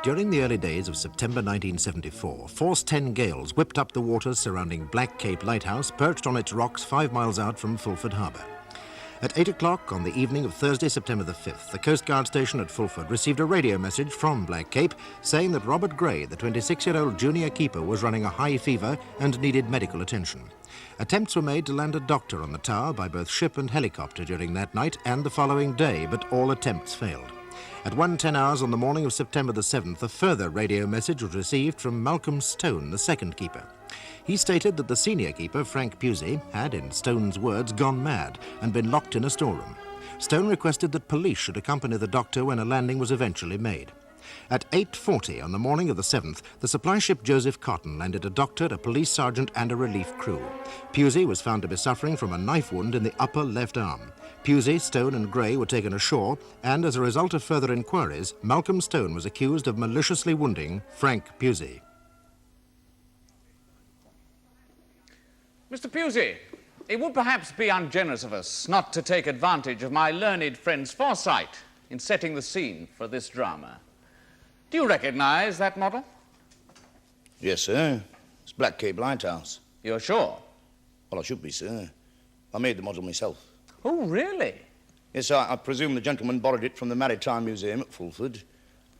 During the early days of September 1974, force 10 gales whipped up the waters surrounding Black Cape Lighthouse, perched on its rocks 5 miles out from Fulford Harbour. At 8 o'clock on the evening of Thursday, September the 5th, the Coast Guard station at Fulford received a radio message from Black Cape saying that Robert Gray, the 26-year-old junior keeper, was running a high fever and needed medical attention. Attempts were made to land a doctor on the tower by both ship and helicopter during that night and the following day, but all attempts failed. At 1:10 hours on the morning of September the 7th, a further radio message was received from Malcolm Stone, the second keeper. He stated that the senior keeper, Frank Pusey, had, in Stone's words, gone mad and been locked in a storeroom. Stone requested that police should accompany the doctor when a landing was eventually made. At 8:40 on the morning of the 7th, the supply ship Joseph Cotton landed a doctor, a police sergeant and a relief crew. Pusey was found to be suffering from a knife wound in the upper left arm. Pusey, Stone and Gray were taken ashore, and as a result of further inquiries, Malcolm Stone was accused of maliciously wounding Frank Pusey. Mr. Pusey, it would perhaps be ungenerous of us not to take advantage of my learned friend's foresight in setting the scene for this drama. Do you recognize that model? Yes, sir. It's Black Cape Lighthouse. You're sure? Well, I should be, sir. I made the model myself. Oh, really? Yes, sir. I presume the gentleman borrowed it from the Maritime Museum at Fulford.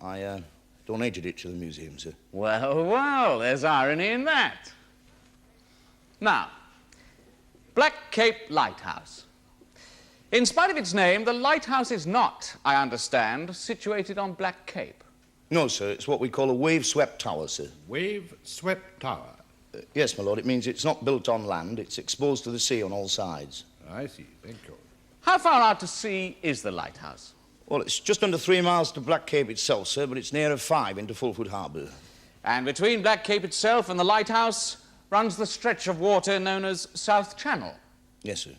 I donated it to the museum, sir. Well, there's irony in that. Now, Black Cape Lighthouse. In spite of its name, the lighthouse is not, I understand, situated on Black Cape. No, sir. It's what we call a wave-swept tower, sir. Wave-swept tower? Yes, my lord. It means it's not built on land. It's exposed to the sea on all sides. I see. Thank you. How far out to sea is the lighthouse? Well, it's just under 3 miles to Black Cape itself, sir, but it's nearer 5 into Fulford Harbour. And between Black Cape itself and the lighthouse runs the stretch of water known as South Channel. Yes, sir.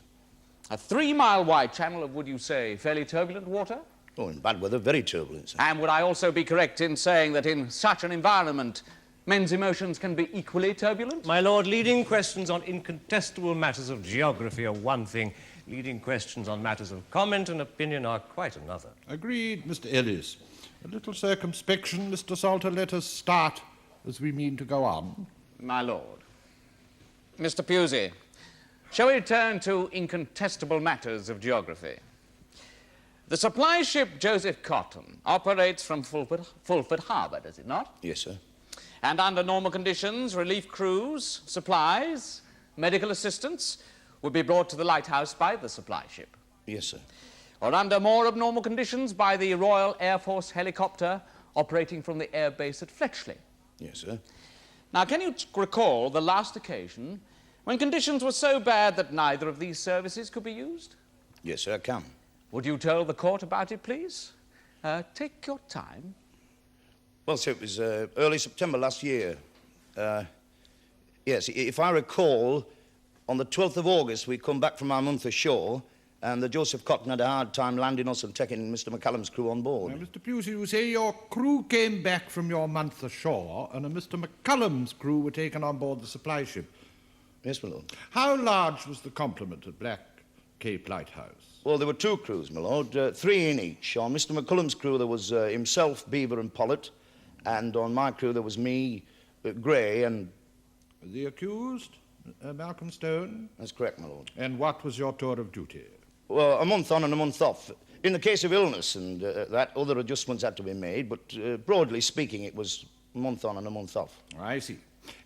A 3-mile wide channel of, would you say, fairly turbulent water? Oh, in bad weather, very turbulent, sir. And would I also be correct in saying that in such an environment, men's emotions can be equally turbulent? My lord, leading questions on incontestable matters of geography are one thing. Leading questions on matters of comment and opinion are quite another. Agreed, Mr. Ellis. A little circumspection, Mr. Salter. Let us start, as we mean to go on. My lord. Mr. Pusey, shall we return to incontestable matters of geography? The supply ship Joseph Cotton operates from Fulford Harbour, does it not? Yes, sir. And under normal conditions, relief crews, supplies, medical assistance would be brought to the lighthouse by the supply ship. Yes, sir. Or under more abnormal conditions, by the Royal Air Force helicopter operating from the air base at Fletchley. Yes, sir. Now, can you recall the last occasion when conditions were so bad that neither of these services could be used? Yes, sir, I can. Would you tell the court about it, please? Take your time. Well, sir, it was early September last year. Yes, if I recall, on the 12th of August, we come back from our month ashore, and the Joseph Cotton had a hard time landing us and taking Mr. McCallum's crew on board. Now, Mr. Pusey, you say your crew came back from your month ashore, and Mr. McCallum's crew were taken on board the supply ship. Yes, my lord. How large was the complement at Black Cape Lighthouse? Well, there were 2 crews, my lord, 3 in each. On Mr. McCullum's crew, there was himself, Beaver and Pollitt, and on my crew, there was me, Gray, and... The accused, Malcolm Stone? That's correct, my lord. And what was your tour of duty? Well, a month on and a month off. In the case of illness and that, other adjustments had to be made, but broadly speaking, it was a month on and a month off. I see.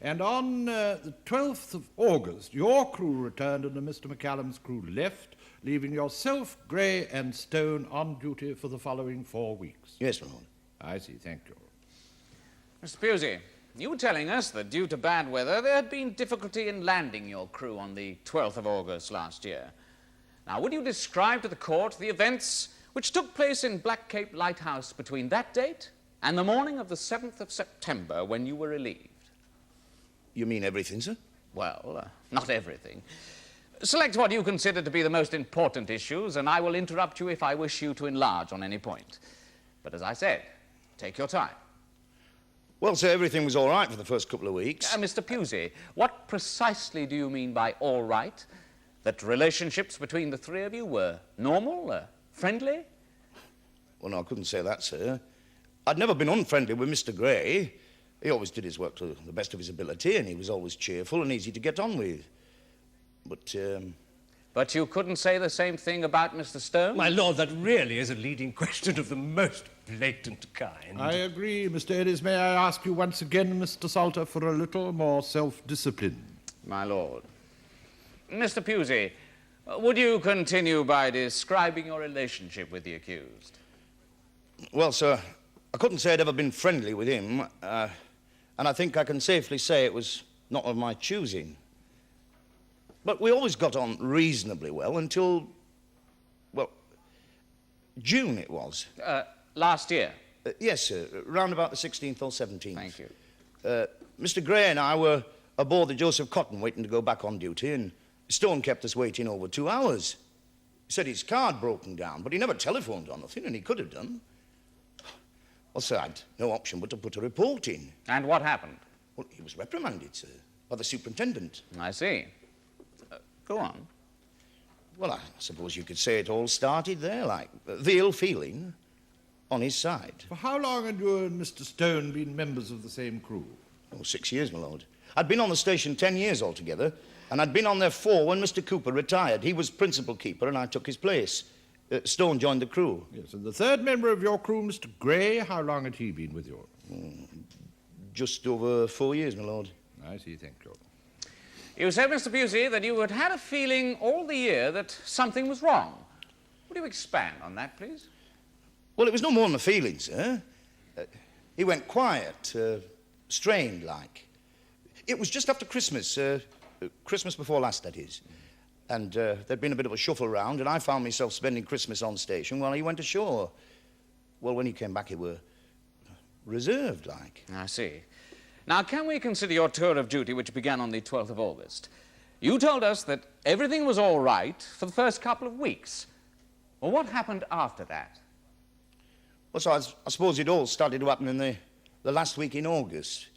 And on the 12th of August, your crew returned and Mr. McCallum's crew left, leaving yourself, Gray, and Stone on duty for the following 4 weeks. Yes, my lord. I see. Thank you. Mr. Pusey, you were telling us that due to bad weather, there had been difficulty in landing your crew on the 12th of August last year. Now, would you describe to the court the events which took place in Black Cape Lighthouse between that date and the morning of the 7th of September when you were relieved? You mean everything, sir? Well, not everything. Select what you consider to be the most important issues, and I will interrupt you if I wish you to enlarge on any point. But as I said, take your time. Well, sir, everything was all right for the first couple of weeks. Mr. Pusey, what precisely do you mean by all right? That relationships between the 3 of you were normal, friendly? Well, no, I couldn't say that, sir. I'd never been unfriendly with Mr. Gray. He always did his work to the best of his ability, and he was always cheerful and easy to get on with. But you couldn't say the same thing about Mr. Stone? My lord, that really is a leading question of the most blatant kind. I agree, Mr. Ellis. May I ask you once again, Mr. Salter, for a little more self-discipline? My lord. Mr. Pusey, would you continue by describing your relationship with the accused? Well, sir, I couldn't say I'd ever been friendly with him, and I think I can safely say it was not of my choosing. But we always got on reasonably well until, well, June it was. Last year? Yes, sir, round about the 16th or 17th. Thank you. Mr. Gray and I were aboard the Joseph Cotton waiting to go back on duty, and Stone kept us waiting over 2 hours. He said his car had broken down, but he never telephoned or nothing, and he could have done. Well, sir, I'd no option but to put a report in. And what happened? Well, he was reprimanded, sir, by the superintendent. I see. Go on. Well, I suppose you could say it all started there, like the ill feeling on his side. For how long had you and Mr. Stone been members of the same crew? Oh, 6 years, my lord. I'd been on the station 10 years altogether, and I'd been on there 4 when Mr. Cooper retired. He was principal keeper, and I took his place. Stone joined the crew. Yes, and the third member of your crew, Mr. Gray, how long had he been with you? Just over 4 years, my lord. I see, thank you. You said, Mr. Pusey, that you had had a feeling all the year that something was wrong. Would you expand on that, please? Well, it was no more than a feeling, sir. He went quiet, strained like. It was just after Christmas, Christmas before last, that is. And there'd been a bit of a shuffle round, and I found myself spending Christmas on station while he went ashore. Well, when he came back, he were reserved like. I see. Now, can we consider your tour of duty, which began on the 12th of August? You told us that everything was all right for the first couple of weeks. Well, what happened after that? Well, so I suppose it all started to happen in the last week in August.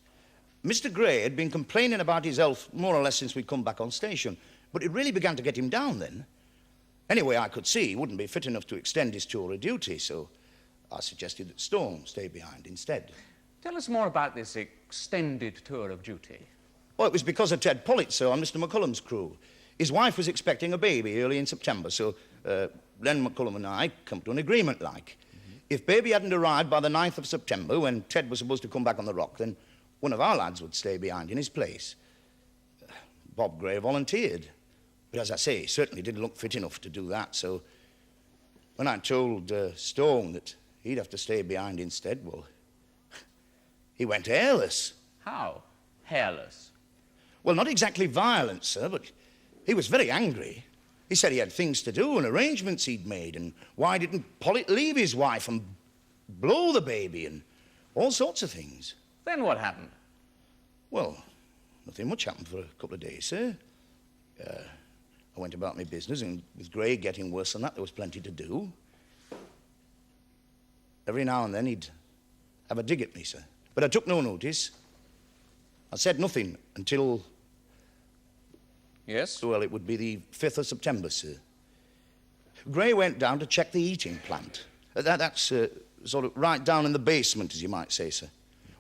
Mr. Gray had been complaining about his health more or less since we'd come back on station, but it really began to get him down then. Anyway, I could see he wouldn't be fit enough to extend his tour of duty, so I suggested that Stone stay behind instead. Tell us more about this extended tour of duty. Oh, it was because of Ted Politzer on Mr. McCullum's crew. His wife was expecting a baby early in September, so Len McCullum and I come to an agreement like. If baby hadn't arrived by the 9th of September, when Ted was supposed to come back on the rock, then one of our lads would stay behind in his place. Bob Gray volunteered. But as I say, he certainly didn't look fit enough to do that, so when I told Stone that he'd have to stay behind instead, well, he went hairless. How? Hairless? Well, not exactly violent, sir, but he was very angry. He said he had things to do and arrangements he'd made, and why didn't Pollitt leave his wife and blow the baby and all sorts of things. Then what happened? Well, nothing much happened for a couple of days, sir. I went about my business, and with Gray getting worse than that, there was plenty to do. Every now and then he'd have a dig at me, sir. But I took no notice. I said nothing until... Yes? Well, it would be the 5th of September, sir. Gray went down to check the heating plant. That's sort of right down in the basement, as you might say, sir.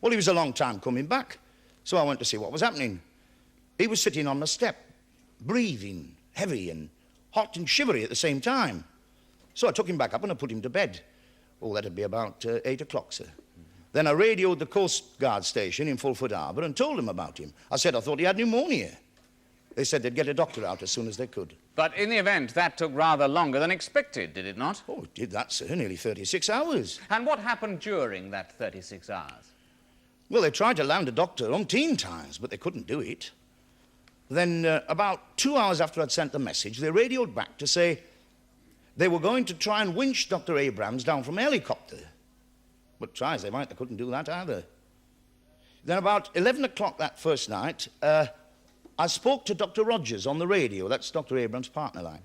Well, he was a long time coming back, so I went to see what was happening. He was sitting on the step, breathing heavy and hot and shivery at the same time. So I took him back up and I put him to bed. Oh, that'd be about 8 o'clock, sir. Then I radioed the Coast Guard station in Fulford Harbour and told them about him. I said I thought he had pneumonia. They said they'd get a doctor out as soon as they could. But in the event, that took rather longer than expected, did it not? Oh, it did that, sir, nearly 36 hours. And what happened during that 36 hours? Well, they tried to land a doctor umpteen times, but they couldn't do it. Then, about 2 hours after I'd sent the message, they radioed back to say they were going to try and winch Dr. Abrams down from a helicopter. But try as they might, they couldn't do that either. Then about 11 o'clock that first night, I spoke to Dr. Rogers on the radio. That's Dr. Abrams' partner line.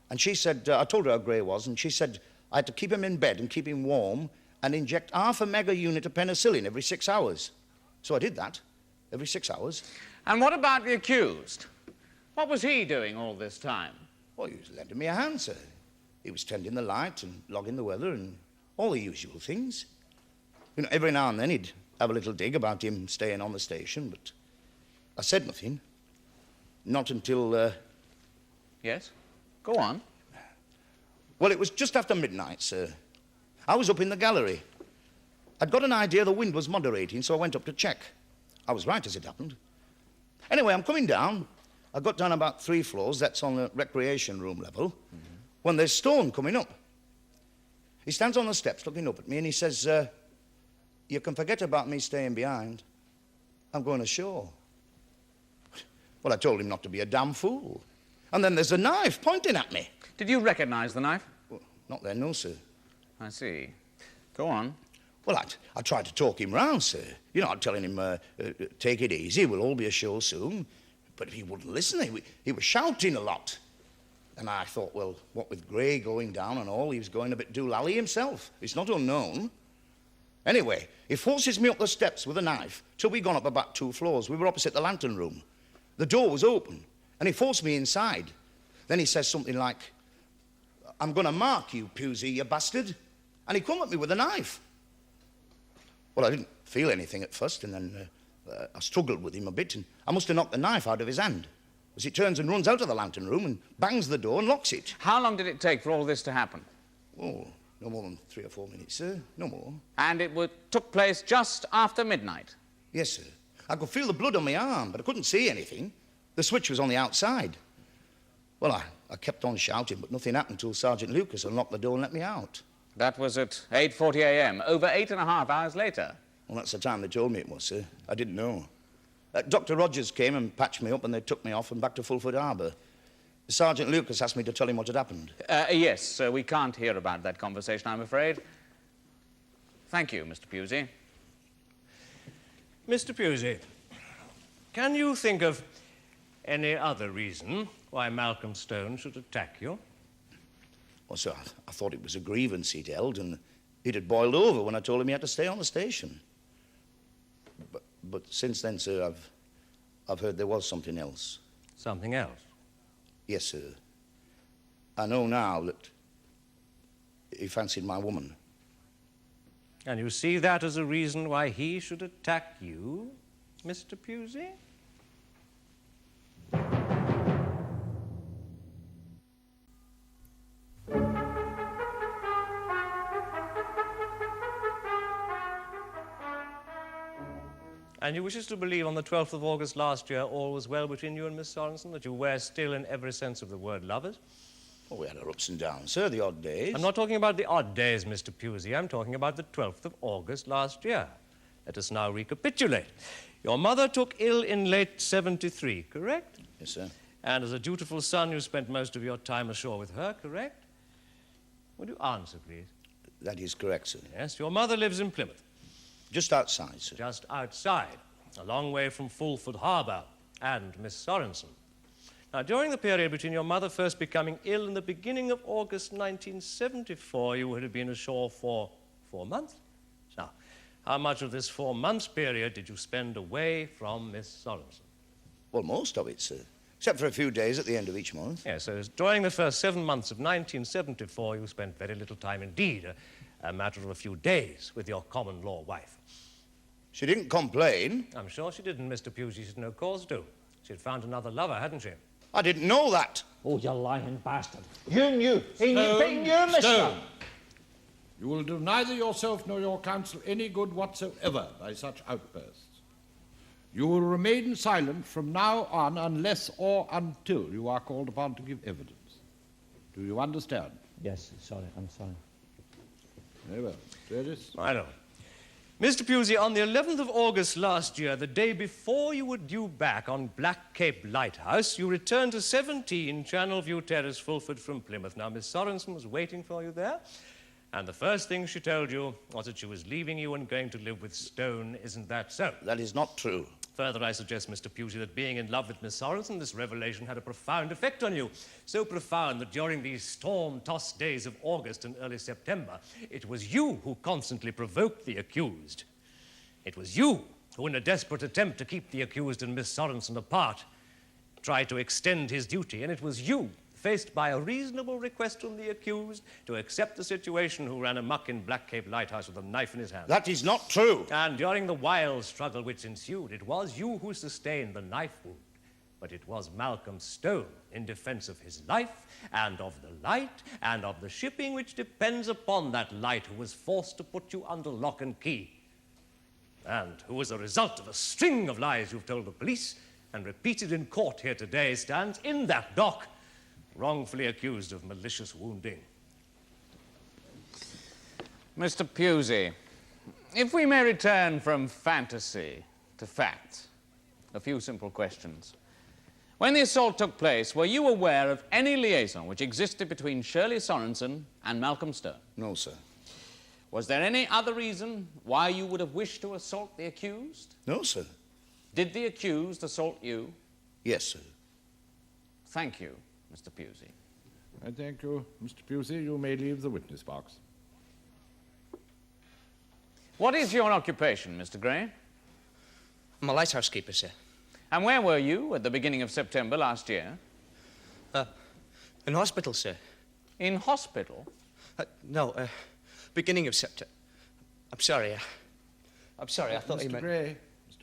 And she said, I told her how Gray was, and she said I had to keep him in bed and keep him warm and inject half a mega unit of penicillin every 6 hours. So I did that, every 6 hours. And what about the accused? What was he doing all this time? Well, he was lending me a hand, sir. He was tending the light and logging the weather and all the usual things. You know, every now and then he'd have a little dig about him staying on the station, but I said nothing. Not until, Yes? Go on. Well, it was just after midnight, sir. I was up in the gallery. I'd got an idea the wind was moderating, so I went up to check. I was right, as it happened. Anyway, I'm coming down. I got down about 3 floors, that's on the recreation room level, when there's Stone coming up. He stands on the steps looking up at me and he says, you can forget about me staying behind. I'm going ashore. Well, I told him not to be a damn fool. And then there's a knife pointing at me. Did you recognize the knife? Well, not then, no, sir. I see. Go on. Well, I tried to talk him round, sir. You know, I'm telling him, take it easy, we'll all be ashore soon. But he wouldn't listen. He was shouting a lot. And I thought, well, what with Gray going down and all, he was going a bit doolally himself. It's not unknown. Anyway, he forces me up the steps with a knife till we'd gone up about 2 floors. We were opposite the lantern room. The door was open, and he forced me inside. Then he says something like, I'm going to mark you, Pusey, you bastard. And he come at me with a knife. Well, I didn't feel anything at first, and then I struggled with him a bit, and I must have knocked the knife out of his hand, as he turns and runs out of the lantern room and bangs the door and locks it. How long did it take for all this to happen? Oh, no more than 3 or 4 minutes, sir. No more. And it took place just after midnight? Yes, sir. I could feel the blood on my arm, but I couldn't see anything. The switch was on the outside. Well, I kept on shouting, but nothing happened until Sergeant Lucas unlocked the door and let me out. That was at 8:40 a.m., over 8.5 hours later. Well, that's the time they told me it was, sir. I didn't know. Dr. Rogers came and patched me up, and they took me off and back to Fulford Harbour. Sergeant Lucas asked me to tell him what had happened. Yes, we can't hear about that conversation, I'm afraid. Thank you, Mr. Pusey. Mr. Pusey, can you think of any other reason why Malcolm Stone should attack you? Well, sir, I thought it was a grievance he'd held, and it had boiled over when I told him he had to stay on the station. But since then, sir, I've heard there was something else. Something else? Yes, sir. I know now that he fancied my woman. And you see that as a reason why he should attack you, Mr. Pusey? And you wish us to believe on the 12th of August last year all was well between you and Miss Sorenson, that you were still, in every sense of the word, lovers? Oh, we had our ups and downs, sir, the odd days. I'm not talking about the odd days, Mr. Pusey. I'm talking about the 12th of August last year. Let us now recapitulate. Your mother took ill in late 73, correct? Yes, sir. And as a dutiful son, you spent most of your time ashore with her, correct? Would you answer, please? That is correct, sir. Yes, your mother lives in Plymouth. Just outside, sir. Just outside, a long way from Fulford Harbour and Miss Sorenson. Now, during the period between your mother first becoming ill and the beginning of August 1974, you would have been ashore for 4 months. Now, how much of this 4 months period did you spend away from Miss Sorenson? Well, most of it, sir. Except for a few days at the end of each month. Yes, so during the first 7 months of 1974, you spent very little time indeed, a matter of a few days, with your common-law wife. She didn't complain. I'm sure she didn't, Mr. Pusey. She had no cause to. She'd found another lover, hadn't she? I didn't know that. Oh, you lying bastard. You knew. He knew, mister. Stone. You will do neither yourself nor your counsel any good whatsoever by such outbursts. You will remain silent from now on unless or until you are called upon to give evidence. Do you understand? Yes, sorry, I'm sorry. Very well. Judges? I know. Mr. Pusey, on the 11th of August last year, the day before you were due back on Black Cape Lighthouse, you returned to 17 Channel View Terrace, Fulford, from Plymouth. Now, Miss Sorenson was waiting for you there, and the first thing she told you was that she was leaving you and going to live with Stone. Isn't that so? That is not true. Further, I suggest, Mr. Pusey, that being in love with Miss Sorenson, this revelation had a profound effect on you. So profound that during these storm-tossed days of August and early September, it was you who constantly provoked the accused. It was you who, in a desperate attempt to keep the accused and Miss Sorenson apart, tried to extend his duty. And it was you, faced by a reasonable request from the accused to accept the situation, who ran amok in Black Cape Lighthouse with a knife in his hand. That is not true. And during the wild struggle which ensued, it was you who sustained the knife wound. But it was Malcolm Stone, in defense of his life and of the light and of the shipping which depends upon that light, who was forced to put you under lock and key. And who, as a result of a string of lies you've told the police and repeated in court here today, stands in that dock, wrongfully accused of malicious wounding. Mr. Pusey, if we may return from fantasy to fact, a few simple questions. When the assault took place, were you aware of any liaison which existed between Shirley Sorenson and Malcolm Stone? No, sir. Was there any other reason why you would have wished to assault the accused? No, sir. Did the accused assault you? Yes, sir. Thank you, Mr. Pusey. I thank you, Mr. Pusey. You may leave the witness box. What is your occupation, Mr. Gray? I'm a lighthouse keeper, sir. And where were you at the beginning of September last year? In hospital, sir. In hospital? No, beginning of September. I'm sorry, I thought he Mr. meant...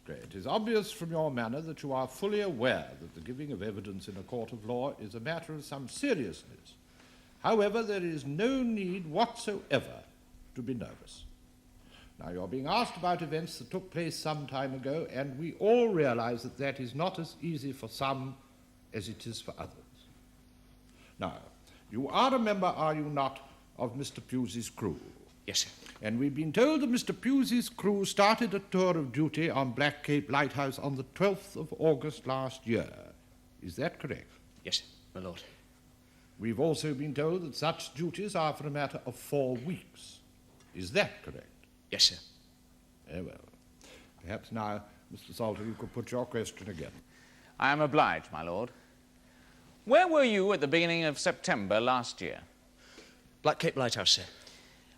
Gray, it is obvious from your manner that you are fully aware that the giving of evidence in a court of law is a matter of some seriousness. However, there is no need whatsoever to be nervous. Now, you're being asked about events that took place some time ago, and we all realize that that is not as easy for some as it is for others. Now, you are a member, are you not, of Mr. Pusey's crew? Yes, sir. And we've been told that Mr. Pusey's crew started a tour of duty on Black Cape Lighthouse on the 12th of August last year. Is that correct? Yes, sir, my lord. We've also been told that such duties are for a matter of 4 weeks. Is that correct? Yes, sir. Very well. Perhaps now, Mr. Salter, you could put your question again. I am obliged, my lord. Where were you at the beginning of September last year? Black Cape Lighthouse, sir.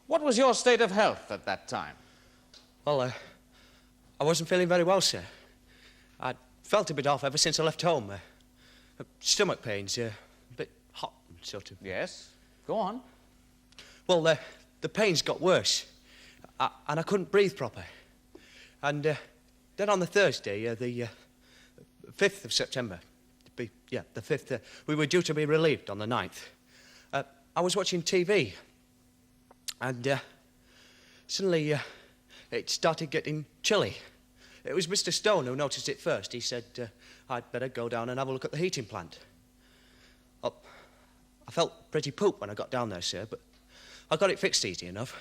What was your state of health at that time? Well, I wasn't feeling very well, sir. I'd felt a bit off ever since I left home. Stomach pains, a bit hot, sort of. Yes, go on. Well, the pains got worse, and I couldn't breathe proper. And then on the Thursday, the 5th of September, the 5th, we were due to be relieved on the 9th. I was watching TV, and suddenly it started getting chilly. It was Mr. Stone who noticed it first. He said I'd better go down and have a look at the heating plant. Well, I felt pretty poop when I got down there, sir, but I got it fixed easy enough.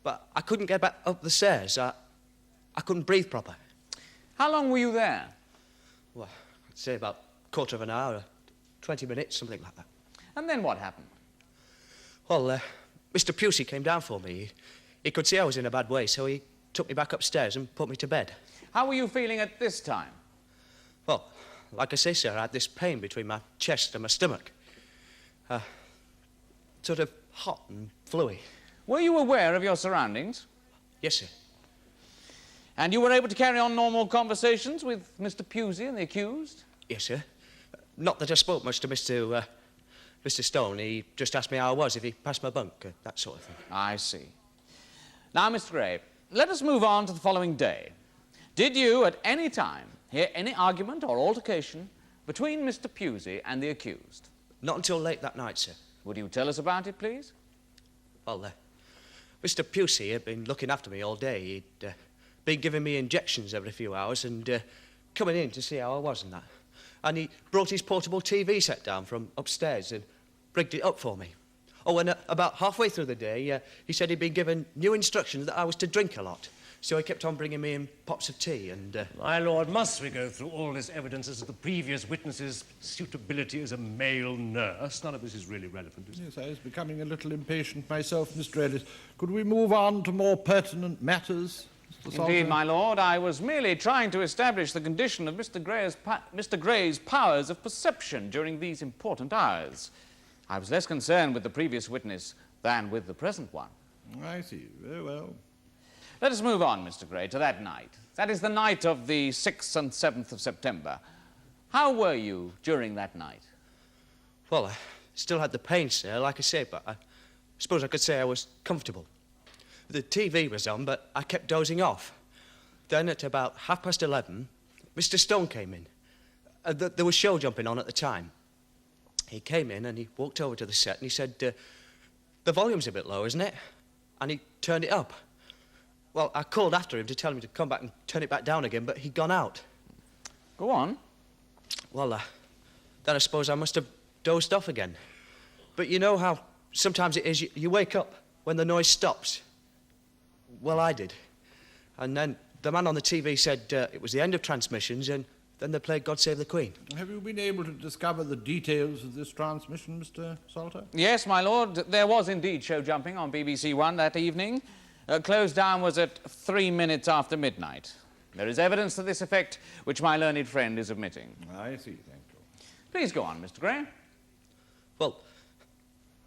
But I couldn't get back up the stairs. I couldn't breathe proper. How long were you there? Well, I'd say about a quarter of an hour, 20 minutes, something like that. And then what happened? Well, Mr. Pusey came down for me. He could see I was in a bad way, so he took me back upstairs and put me to bed. How were you feeling at this time? Well, like I say, sir, I had this pain between my chest and my stomach. Sort of hot and fluey. Were you aware of your surroundings? Yes, sir. And you were able to carry on normal conversations with Mr. Pusey and the accused? Yes, sir. Not that I spoke much to Mr. Stone. He just asked me how I was, if he passed my bunk, that sort of thing. I see. Now, Mr. Gray, let us move on to the following day. Did you, at any time, hear any argument or altercation between Mr. Pusey and the accused? Not until late that night, sir. Would you tell us about it, please? Well, Mr. Pusey had been looking after me all day. He'd been giving me injections every few hours and coming in to see how I was and that. And he brought his portable TV set down from upstairs and rigged it up for me. Oh, and about halfway through the day, he said he'd been given new instructions that I was to drink a lot. So he kept on bringing me in pots of tea and... My lord, must we go through all this evidence as to the previous witness's suitability as a male nurse? None of this is really relevant, is it? Yes, I was becoming a little impatient myself, Mr. Ellis. Could we move on to more pertinent matters, Mr. Salter? Indeed, my lord. I was merely trying to establish the condition of Mr. Gray's powers of perception during these important hours. I was less concerned with the previous witness than with the present one. I see. Very well. Let us move on, Mr. Gray, to that night. That is the night of the 6th and 7th of September. How were you during that night? Well, I still had the pain, sir, like I say, but I suppose I could say I was comfortable. The TV was on, but I kept dozing off. Then at about 11:30, Mr. Stone came in. There was show jumping on at the time. He came in and he walked over to the set and he said, the volume's a bit low, isn't it? And he turned it up. Well, I called after him to tell him to come back and turn it back down again, but he'd gone out. Go on. Well, then I suppose I must have dozed off again. But you know how sometimes it is, you wake up when the noise stops. Well, I did. And then the man on the TV said it was the end of transmissions, and then they played God Save the Queen. Have you been able to discover the details of this transmission, Mr. Salter? Yes, my lord. There was indeed show jumping on BBC One that evening. Closed down was at 3 minutes after midnight. There is evidence to this effect, which my learned friend is admitting. I see, thank you. Please go on, Mr. Gray. Well,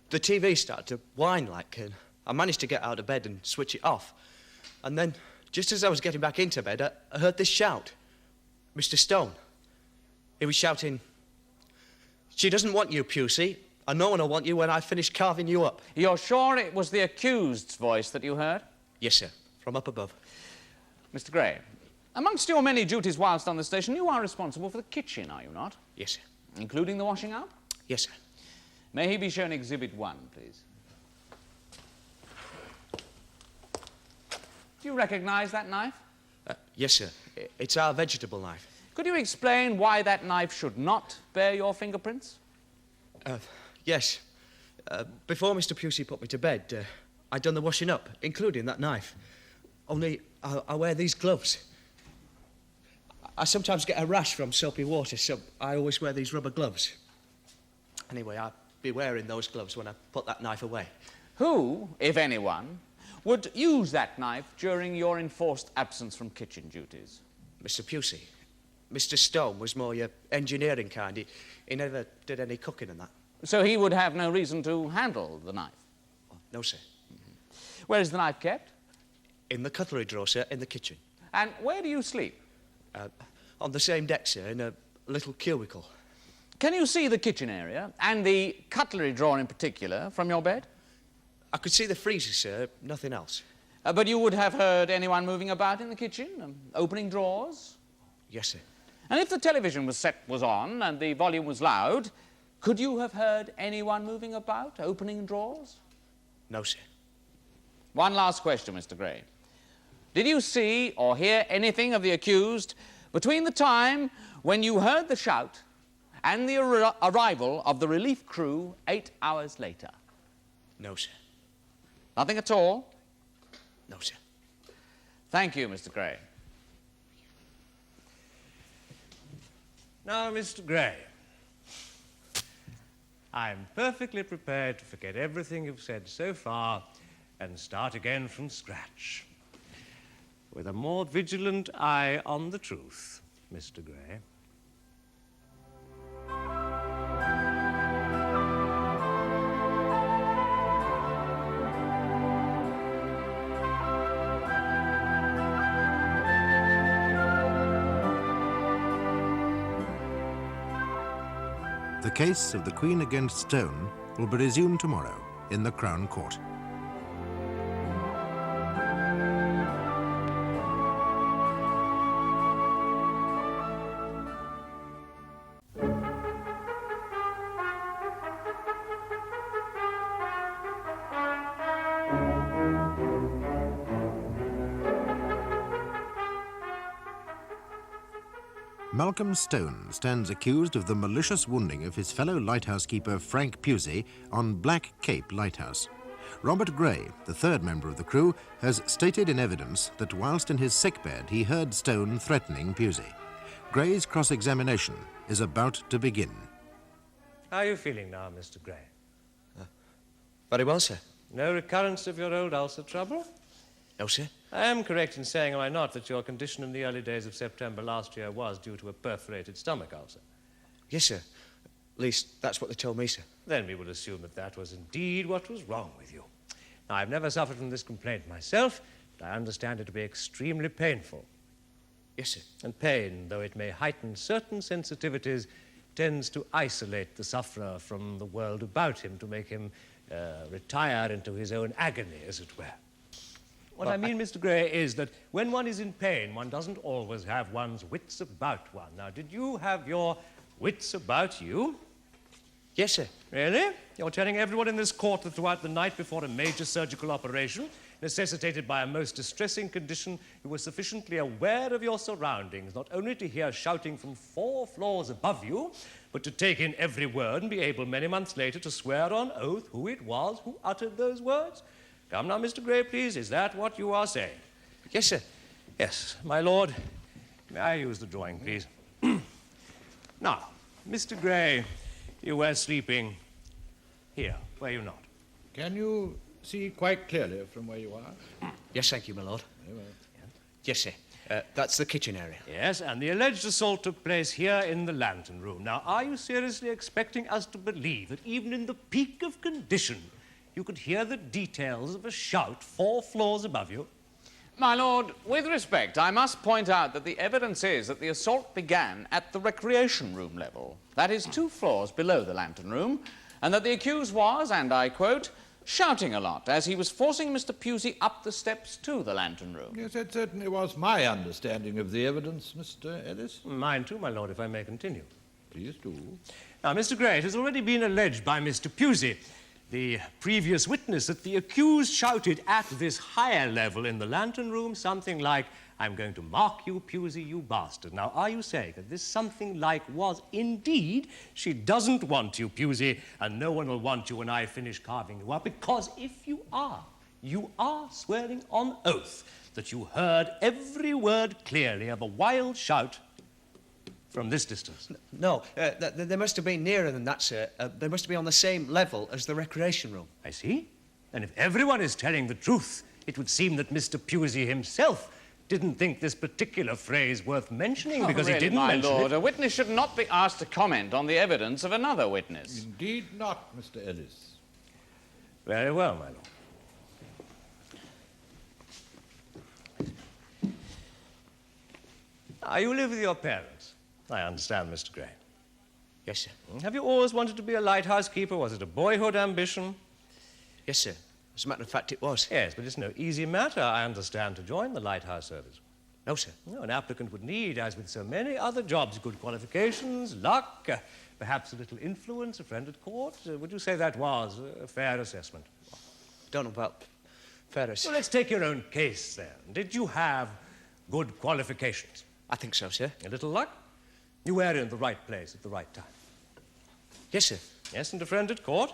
the TV started to whine like, I managed to get out of bed and switch it off. And then, just as I was getting back into bed, I heard this shout. Mr. Stone. He was shouting, "She doesn't want you, Pusey, and no one will want you when I finish carving you up." You're sure it was the accused's voice that you heard? Yes, sir, from up above. Mr. Gray, amongst your many duties whilst on the station, you are responsible for the kitchen, are you not? Yes, sir. Including the washing up? Yes, sir. May he be shown Exhibit 1, please? Do you recognise that knife? Yes, sir. It's our vegetable knife. Could you explain why that knife should not bear your fingerprints? Yes. Before Mr. Pusey put me to bed, I'd done the washing up, including that knife. Only I wear these gloves. I sometimes get a rash from soapy water, so I always wear these rubber gloves. Anyway, I'd be wearing those gloves when I put that knife away. Who, if anyone, would use that knife during your enforced absence from kitchen duties? Mr. Pusey. Mr. Stone was more your engineering kind. He never did any cooking and that. So he would have no reason to handle the knife? Oh, no, sir. Where is the knife kept? In the cutlery drawer, sir, in the kitchen. And where do you sleep? On the same deck, sir, in a little cubicle. Can you see the kitchen area, and the cutlery drawer in particular, from your bed? I could see the freezer, sir, nothing else. But you would have heard anyone moving about in the kitchen, opening drawers? Yes, sir. And if the television was on and the volume was loud, could you have heard anyone moving about, opening drawers? No, sir. One last question, Mr. Gray. Did you see or hear anything of the accused between the time when you heard the shout and the arrival of the relief crew 8 hours later? No, sir. Nothing at all? No, sir. Thank you, Mr. Gray. Now, Mr. Gray, I'm perfectly prepared to forget everything you've said so far and start again from scratch, with a more vigilant eye on the truth, Mr. Gray. The case of the Queen against Stone will be resumed tomorrow in the Crown Court. Malcolm Stone stands accused of the malicious wounding of his fellow lighthouse keeper Frank Pusey on Black Cape Lighthouse. Robert Gray, the third member of the crew, has stated in evidence that whilst in his sickbed he heard Stone threatening Pusey. Gray's cross-examination is about to begin. How are you feeling now, Mr. Gray? Very well, sir. No recurrence of your old ulcer trouble? No, sir. I am correct in saying, am I not, that your condition in the early days of September last year was due to a perforated stomach ulcer? Yes, sir. At least, that's what they told me, sir. Then we will assume that that was indeed what was wrong with you. Now, I've never suffered from this complaint myself, but I understand it to be extremely painful. Yes, sir. And pain, though it may heighten certain sensitivities, tends to isolate the sufferer from the world about him, to make him retire into his own agony, as it were. What I mean, Mr. Gray, is that when one is in pain, one doesn't always have one's wits about one. Now, did you have your wits about you? Yes, sir. Really? You're telling everyone in this court that throughout the night before a major surgical operation, necessitated by a most distressing condition, you were sufficiently aware of your surroundings, not only to hear shouting from 4 floors above you, but to take in every word and be able many months later to swear on oath who it was who uttered those words? Come now, Mr. Gray, please, is that what you are saying? Yes, sir. Yes, my lord. May I use the drawing, please? Now, Mr. Gray, you were sleeping here, were you not? Can you see quite clearly from where you are? Yes, thank you, my lord. Very well. Yes, sir. That's the kitchen area. Yes, and the alleged assault took place here in the lantern room. Now, are you seriously expecting us to believe that even in the peak of condition, you could hear the details of a shout 4 floors above you? My lord, with respect, I must point out that the evidence is that the assault began at the recreation room level. That is 2 floors below the lantern room, and that the accused was, and I quote, shouting a lot as he was forcing Mr. Pusey up the steps to the lantern room. Yes, that certainly was my understanding of the evidence, Mr. Ellis. Mine too, my lord, if I may continue. Please do. Now, Mr. Gray, it has already been alleged by Mr. Pusey, the previous witness, that the accused shouted at this higher level in the lantern room something like, "I'm going to mark you, Pusey, you bastard." Now, are you saying that this something like was indeed, "She doesn't want you, Pusey, and no one will want you when I finish carving you up"? Because if you are swearing on oath that you heard every word clearly of a wild shout from this distance. No, they must have been nearer than that, sir. They must have been on the same level as the recreation room. I see. And if everyone is telling the truth, it would seem that Mr. Pusey himself didn't think this particular phrase worth mentioning because really, he didn't mention my lord, it. a witness should not be asked to comment on the evidence of another witness. Indeed not, Mr. Ellis. Very well, my lord. Now, you live with your parents. I understand, Mr. Gray. Yes, sir. Have you always wanted to be a lighthouse keeper? Was it a boyhood ambition? Yes, sir. As a matter of fact, it was. Yes, but it's no easy matter, I understand, to join the lighthouse service. No, sir. No, an applicant would need, as with so many other jobs, good qualifications, luck, perhaps a little influence, a friend at court. Would you say that was a fair assessment? Don't know about Ferris. Well, let's take your own case, then. Did you have good qualifications? I think so, sir. A little luck? You were in the right place at the right time. Yes, sir. Yes, and a friend at court?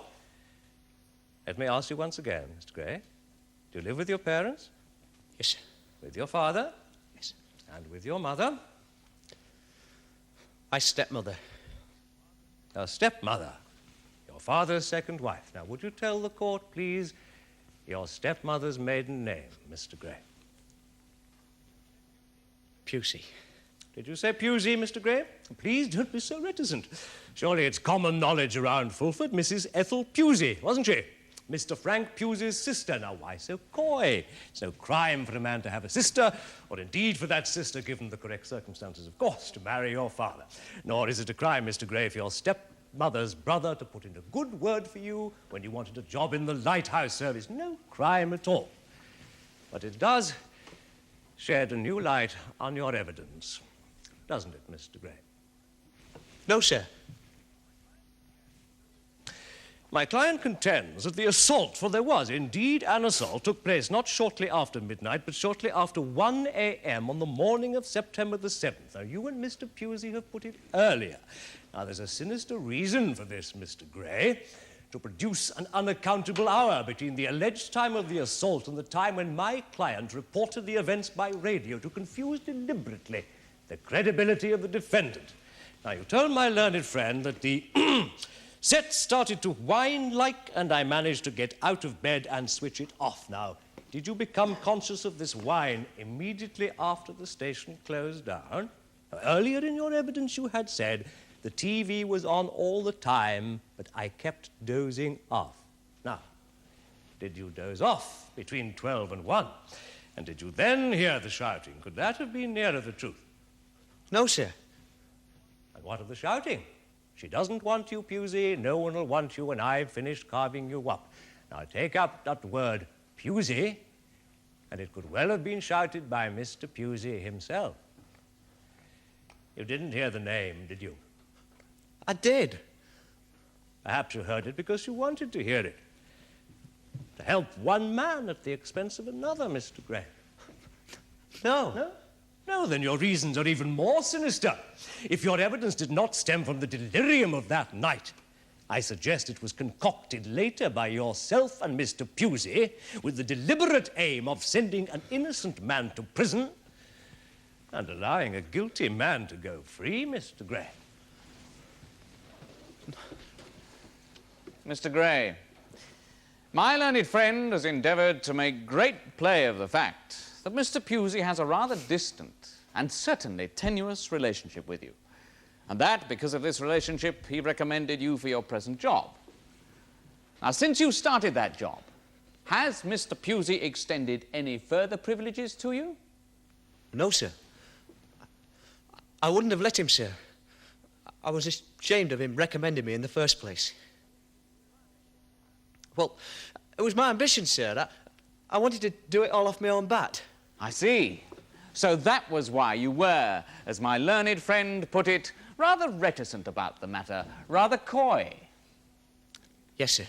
Let me ask you once again, Mr. Gray. Do you live with your parents? Yes, sir. With your father? Yes. And with your mother? My stepmother. Your stepmother. Your father's second wife. Now, would you tell the court, please, your stepmother's maiden name, Mr. Gray? Pusey. Did you say Pusey, Mr. Gray? Please don't be so reticent. Surely it's common knowledge around Fulford, Mrs. Ethel Pusey, wasn't she? Mr. Frank Pusey's sister. Now, why so coy? It's no crime for a man to have a sister, or indeed for that sister, given the correct circumstances, of course, to marry your father. Nor is it a crime, Mr. Gray, for your stepmother's brother to put in a good word for you when you wanted a job in the lighthouse service. No crime at all. But it does shed a new light on your evidence, doesn't it, Mr. Gray? No, sir. My client contends that the assault, for there was indeed an assault, took place not shortly after midnight, but shortly after 1 a.m. on the morning of September the 7th. Now, you and Mr. Pusey have put it earlier. Now, there's a sinister reason for this, Mr. Gray, to produce an unaccountable hour between the alleged time of the assault and the time when my client reported the events by radio to confuse deliberately the credibility of the defendant. Now, you told my learned friend that the set started to whine like, and I managed to get out of bed and switch it off. Now, did you become conscious of this whine immediately after the station closed down? Now, earlier in your evidence you had said the TV was on all the time, but I kept dozing off. Now, did you doze off between 12 and 1? And did you then hear the shouting? Could that have been nearer the truth? No, sir. And what of the shouting? She doesn't want you, Pusey. No one will want you when I've finished carving you up. Now take up that word, Pusey, and it could well have been shouted by Mr. Pusey himself. You didn't hear the name, did you? I did. Perhaps you heard it because you wanted to hear it. To help one man at the expense of another, Mr. Gray. No. No? No, then your reasons are even more sinister. If your evidence did not stem from the delirium of that night, I suggest it was concocted later by yourself and Mr. Pusey with the deliberate aim of sending an innocent man to prison and allowing a guilty man to go free, Mr. Gray. Mr. Gray, my learned friend has endeavoured to make great play of the fact that Mr. Pusey has a rather distant and certainly tenuous relationship with you, and that, because of this relationship, he recommended you for your present job. Now, since you started that job, has Mr. Pusey extended any further privileges to you? No, sir. I wouldn't have let him, sir. I was ashamed of him recommending me in the first place. Well, it was my ambition, sir. I wanted to do it all off my own bat. I see. So that was why you were, as my learned friend put it, rather reticent about the matter, rather coy. Yes, sir.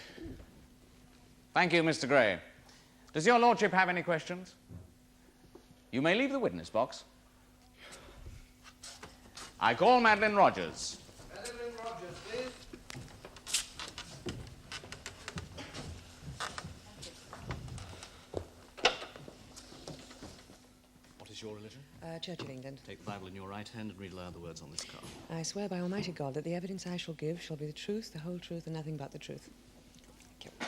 Thank you, Mr. Gray. Does your lordship have any questions? You may leave the witness box. I call Madeline Rogers. Madeline Rogers, please. What is your religion? Church of England. Take the Bible in your right hand and read aloud the words on this card. I swear by Almighty God that the evidence I shall give shall be the truth, the whole truth, and nothing but the truth. Thank you.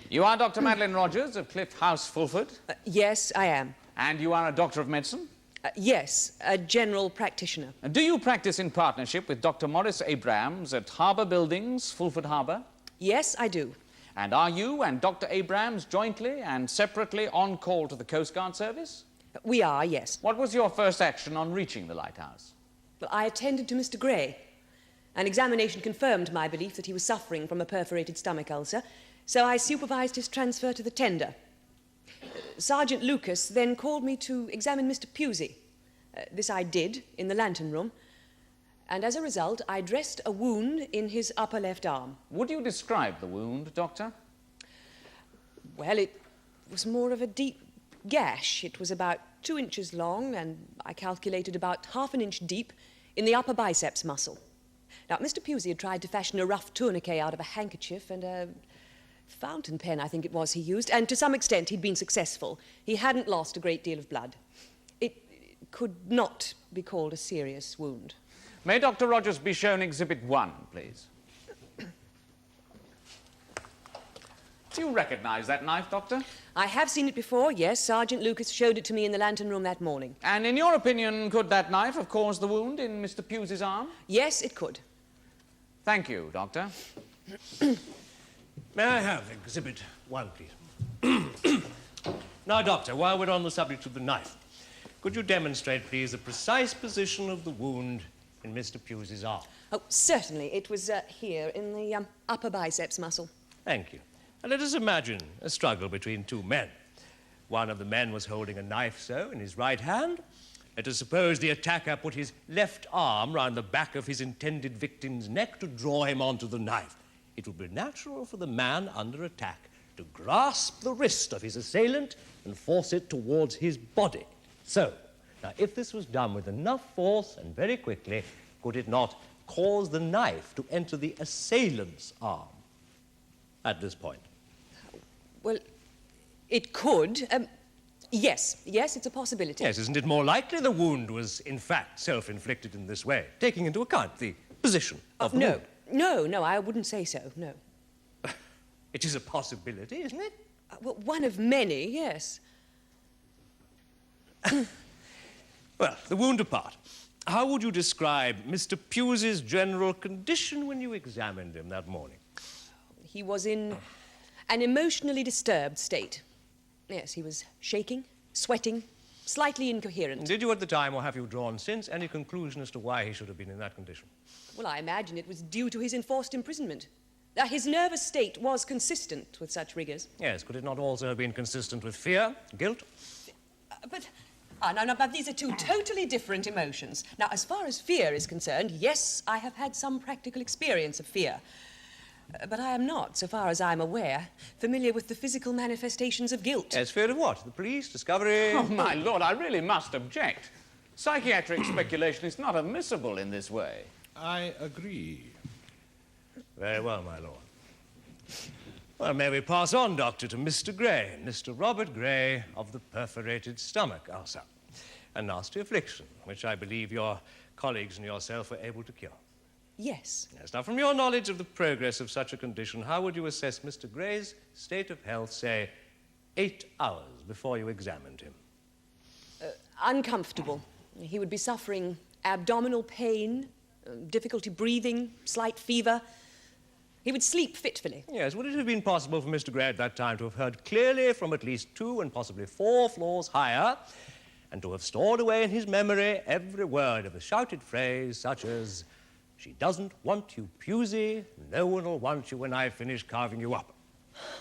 You are Dr. Madeline Rogers of Cliff House, Fulford? Yes, I am. And you are a doctor of medicine? Yes, a general practitioner. And do you practice in partnership with Dr. Morris Abrams at Harbour Buildings, Fulford Harbour? Yes, I do. And are you and Dr. Abrams jointly and separately on call to the Coast Guard Service? We are, yes. What was your first action on reaching the lighthouse? Well, I attended to Mr. Gray. An examination confirmed my belief that he was suffering from a perforated stomach ulcer, so I supervised his transfer to the tender. Sergeant Lucas then called me to examine Mr. Pusey. This I did in the lantern room, and as a result, I dressed a wound in his upper left arm. Would you describe the wound, Doctor? Well, it was more of a deep gash. It was about 2 inches long, and I calculated about ½ an inch deep in the upper biceps muscle. Now, Mr. Pusey had tried to fashion a rough tourniquet out of a handkerchief and a fountain pen, I think it was, he used, and to some extent he'd been successful. He hadn't lost a great deal of blood. It could not be called a serious wound. May Dr. Rogers be shown Exhibit 1, please? Do you recognise that knife, Doctor? I have seen it before, yes. Sergeant Lucas showed it to me in the lantern room that morning. And in your opinion, could that knife have caused the wound in Mr. Pusey's arm? Yes, it could. Thank you, Doctor. May I have Exhibit 1, please? Now, Doctor, while we're on the subject of the knife, could you demonstrate, please, the precise position of the wound in Mr. Pusey's arm? Oh, certainly. It was here in the upper biceps muscle. Thank you. Now, let us imagine a struggle between two men. One of the men was holding a knife so in his right hand. Let us suppose the attacker put his left arm round the back of his intended victim's neck to draw him onto the knife. It would be natural for the man under attack to grasp the wrist of his assailant and force it towards his body. So, now, if this was done with enough force and very quickly, could it not cause the knife to enter the assailant's arm at this point? Well, it could. Yes, it's a possibility. Yes, isn't it more likely the wound was, in fact, self-inflicted in this way, taking into account the position of the wound? No, I wouldn't say so, no. It is a possibility, isn't it? Well, one of many, yes. Well, the wound apart, how would you describe Mr. Pusey's general condition when you examined him that morning? He was in an emotionally disturbed state. Yes, he was shaking, sweating, slightly incoherent. Did you at the time, or have you drawn since, any conclusion as to why he should have been in that condition? Well, I imagine it was due to his enforced imprisonment. His nervous state was consistent with such rigours. Yes, could it not also have been consistent with fear, guilt? But these are two totally different emotions. Now, as far as fear is concerned, yes, I have had some practical experience of fear. But I am not, so far as I'm aware, familiar with the physical manifestations of guilt. Yes, fear of what? The police? Discovery? Oh, my lord, I really must object. Psychiatric speculation is not admissible in this way. I agree. Very well, my lord. Well, may we pass on, Doctor, to Mr. Gray, Mr. Robert Gray of the perforated stomach ulcer, a nasty affliction, which I believe your colleagues and yourself were able to cure. Yes. Yes. Now, from your knowledge of the progress of such a condition, how would you assess Mr. Gray's state of health, say, 8 hours before you examined him? Uncomfortable. He would be suffering abdominal pain, difficulty breathing, slight fever. He would sleep fitfully. Yes. Would it have been possible for Mr. Gray at that time to have heard clearly from at least 2 and possibly 4 floors higher, and to have stored away in his memory every word of a shouted phrase such as, "She doesn't want you, Pusey. No one will want you when I've finished carving you up"?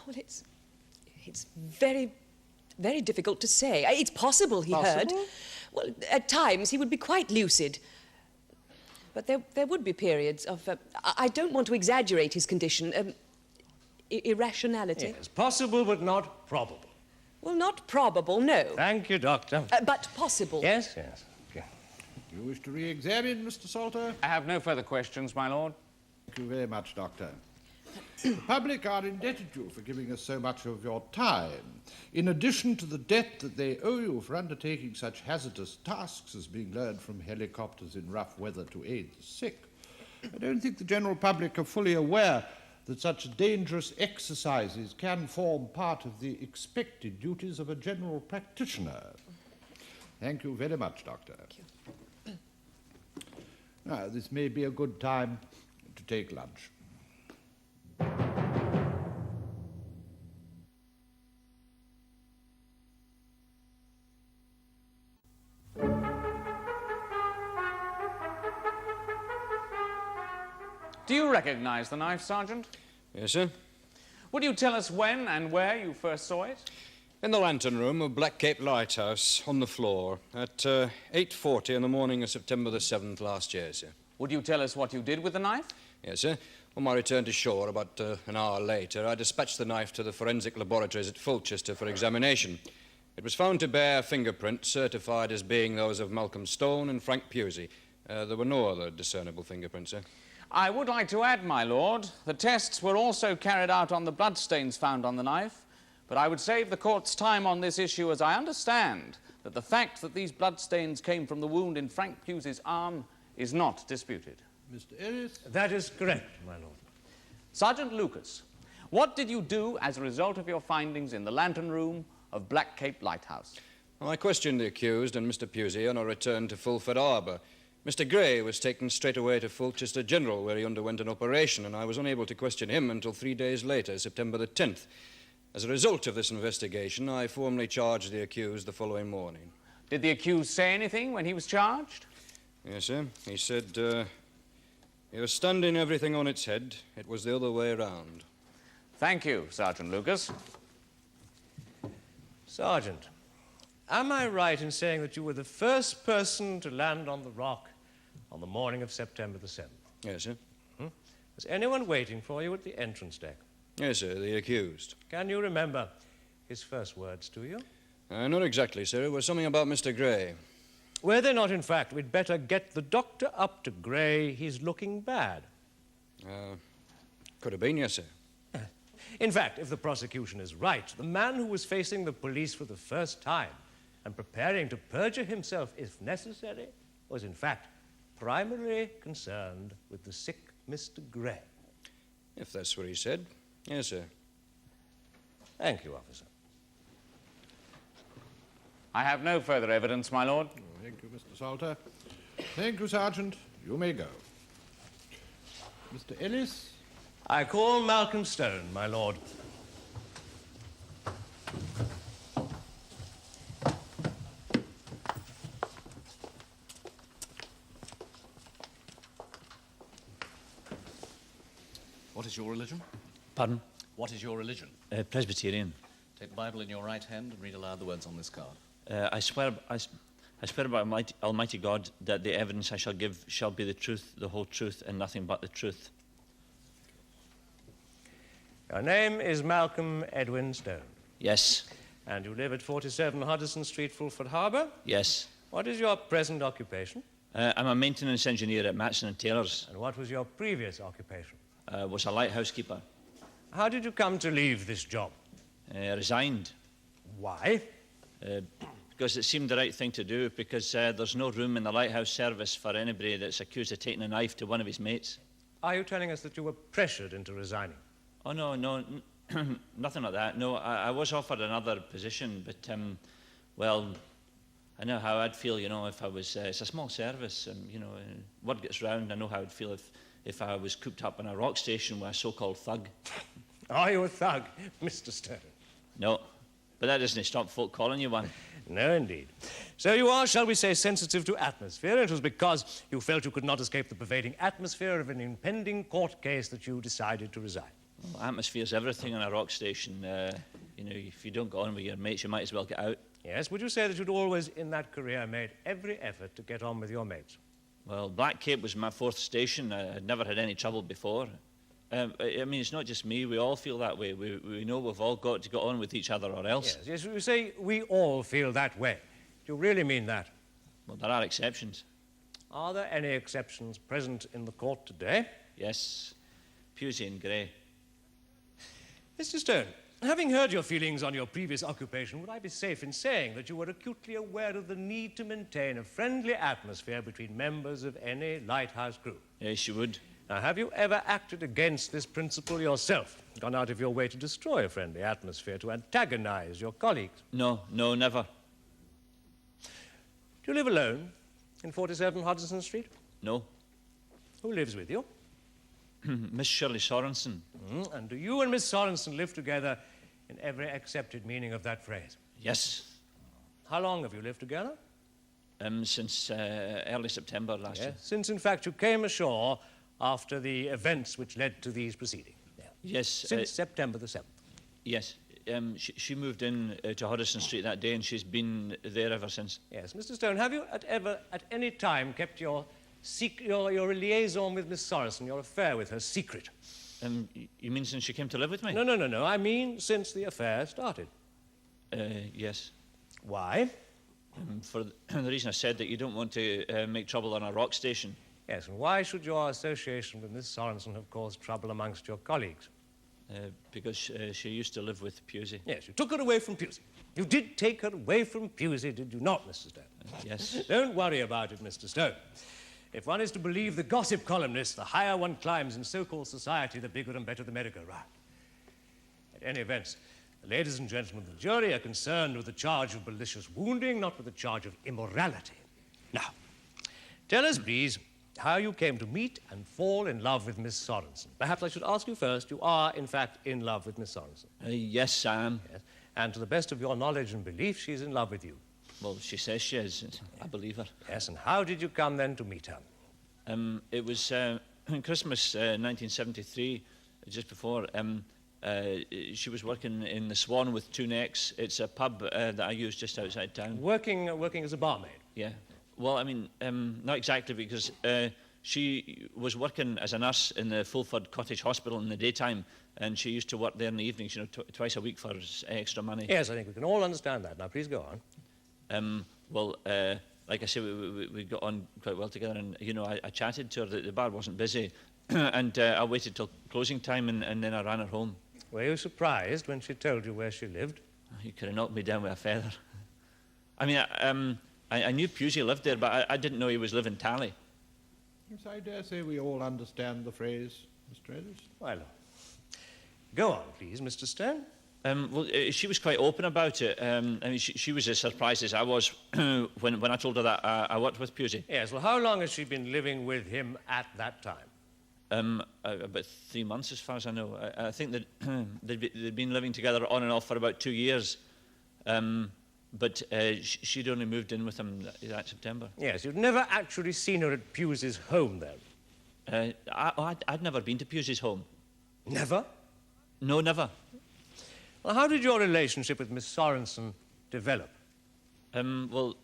Well, it's very, very difficult to say. It's possible he heard. Well, at times he would be quite lucid. But there would be periods of, I don't want to exaggerate his condition, irrationality. Yes, possible but not probable. Well, not probable, no. Thank you, Doctor. But possible. Yes, yes. Okay. You wish to re-examine, Mr. Salter? I have no further questions, my lord. Thank you very much, Doctor. The public are indebted to you for giving us so much of your time. In addition to the debt that they owe you for undertaking such hazardous tasks as being lured from helicopters in rough weather to aid the sick, I don't think the general public are fully aware that such dangerous exercises can form part of the expected duties of a general practitioner. Thank you very much, Doctor. Thank you. Now, this may be a good time to take lunch. Do you recognize the knife, Sergeant? Yes, sir. Would you tell us when and where you first saw it? In the lantern room of Black Cape Lighthouse, on the floor, at 8:40 in the morning of September the 7th last year, sir. Would you tell us what you did with the knife? Yes, sir. On my return to shore, about an hour later, I dispatched the knife to the forensic laboratories at Fulchester for examination. It was found to bear fingerprints certified as being those of Malcolm Stone and Frank Pusey. There were no other discernible fingerprints, sir. I would like to add, my lord, the tests were also carried out on the bloodstains found on the knife, but I would save the court's time on this issue, as I understand that the fact that these bloodstains came from the wound in Frank Pusey's arm is not disputed. Mr. Ellis? That is correct, my lord. Sergeant Lucas, what did you do as a result of your findings in the lantern room of Black Cape Lighthouse? Well, I questioned the accused and Mr. Pusey on our return to Fulford Harbour. Mr. Gray was taken straight away to Fulchester General, where he underwent an operation, and I was unable to question him until 3 days later, September the 10th. As a result of this investigation, I formally charged the accused the following morning. Did the accused say anything when he was charged? Yes, sir. He said, "You're standing everything on its head. It was the other way around." Thank you, Sergeant Lucas. Sergeant, am I right in saying that you were the first person to land on the rock on the morning of September the 7th? Yes, sir. Was anyone waiting for you at the entrance deck? Yes, sir, the accused. Can you remember his first words to you? Not exactly, sir. It was something about Mr. Gray. Were they not, in fact, we'd better get the doctor up to Gray. He's looking bad. Could have been, yes, sir. In fact, if the prosecution is right, the man who was facing the police for the first time and preparing to perjure himself if necessary was, in fact, primarily concerned with the sick Mr. Gray. If that's what he said. Yes, sir. Thank you, officer. I have no further evidence, my lord. Thank you, Mr. Salter. Thank you, Sergeant. You may go. Mr. Ellis? I call Malcolm Stone, my lord. What is your religion? Pardon? What is your religion? Presbyterian. Take the Bible in your right hand and read aloud the words on this card. I swear by Almighty God that the evidence I shall give shall be the truth, the whole truth, and nothing but the truth. Your name is Malcolm Edwin Stone. Yes. And you live at 47 Hudson Street, Fulford Harbour? Yes. What is your present occupation? I'm a maintenance engineer at Matson & Taylor's. And what was your previous occupation? Was a lighthouse keeper. How did you come to leave this job? Resigned. Why? Because it seemed the right thing to do, because there's no room in the lighthouse service for anybody that's accused of taking a knife to one of his mates. Are you telling us that you were pressured into resigning? Oh, no, nothing like that. No, I was offered another position, but, well, I know how I'd feel, you know, if I was... it's a small service, you know, word gets round. I know how I'd feel if I was cooped up in a rock station with a so-called thug. Are you a thug, Mr. Stone? No, but that doesn't stop folk calling you one. No, indeed. So you are, shall we say, sensitive to atmosphere. It was because you felt you could not escape the pervading atmosphere of an impending court case that you decided to resign. Well, atmosphere's everything in a rock station. You know, if you don't get on with your mates, you might as well get out. Yes, would you say that you'd always, in that career, made every effort to get on with your mates? Well, Black Cape was my 4th station. I'd never had any trouble before. I mean, it's not just me. We all feel that way. We know we've all got to get on with each other or else. Yes, you say we all feel that way. Do you really mean that? Well, there are exceptions. Are there any exceptions present in the court today? Yes. Pusey and Gray. Mr. Stone, having heard your feelings on your previous occupation, would I be safe in saying that you were acutely aware of the need to maintain a friendly atmosphere between members of any lighthouse crew? Yes, you would. Now, have you ever acted against this principle yourself? Gone out of your way to destroy a friendly atmosphere, to antagonize your colleagues? No, never. Do you live alone in 47 Hodgson Street? No. Who lives with you? Miss Shirley Sorenson. And do you and Miss Sorenson live together in every accepted meaning of that phrase? Yes. How long have you lived together? Since early September last year. Since, in fact, you came ashore after the events which led to these proceedings. Yeah. Yes. Since September the 7th. Yes. She moved in to Hodgson Street that day, and she's been there ever since. Yes. Mr. Stone, have you at any time kept your liaison with Miss Sorenson, your affair with her, secret? You mean since she came to live with me? No. I mean since the affair started. Yes. Why? For the reason I said, that you don't want to make trouble on a rock station. Yes, and why should your association with Miss Sorenson have caused trouble amongst your colleagues? Because she used to live with Pusey. Yes, you took her away from Pusey. You did take her away from Pusey, did you not, Mr. Stone? Yes. Don't worry about it, Mr. Stone. If one is to believe the gossip columnists, the higher one climbs in so-called society, the bigger and better the merry-go-round. At any event, the ladies and gentlemen of the jury are concerned with the charge of malicious wounding, not with the charge of immorality. Now, tell us, please, how you came to meet and fall in love with Miss Sorenson. Perhaps I should ask you first, you are, in fact, in love with Miss Sorenson? Yes, I am. Yes. And to the best of your knowledge and belief, she's in love with you? Well, she says she is. I believe her. Yes, and how did you come then to meet her? It was Christmas 1973, just before. She was working in the Swan with Two Necks. It's a pub that I use just outside town. Working as a barmaid? Yeah. Well, I mean, not exactly, because she was working as a nurse in the Fulford Cottage Hospital in the daytime, and she used to work there in the evenings, you know, twice a week for extra money. Yes, I think we can all understand that. Now, please go on. Well, like I say, we got on quite well together, and, you know, I chatted to her. The bar wasn't busy, and I waited till closing time, and then I ran her home. Were you surprised when she told you where she lived? You could have knocked me down with a feather. I mean, I knew Pusey lived there, but I didn't know he was living Tally. Yes, I dare say we all understand the phrase, Mr. Ellis. Well, go on, please, Mr. Stone. Well, she was quite open about it. I mean, she was as surprised as I was when I told her that I worked with Pusey. Yes, well, how long has she been living with him at that time? About 3 months, as far as I know. I think that they'd been living together on and off for about 2 years. But she'd only moved in with him that September. Yes, you'd never actually seen her at Pusey's home, then? I'd never been to Pusey's home. Never? No, never. Well, how did your relationship with Miss Sorenson develop? We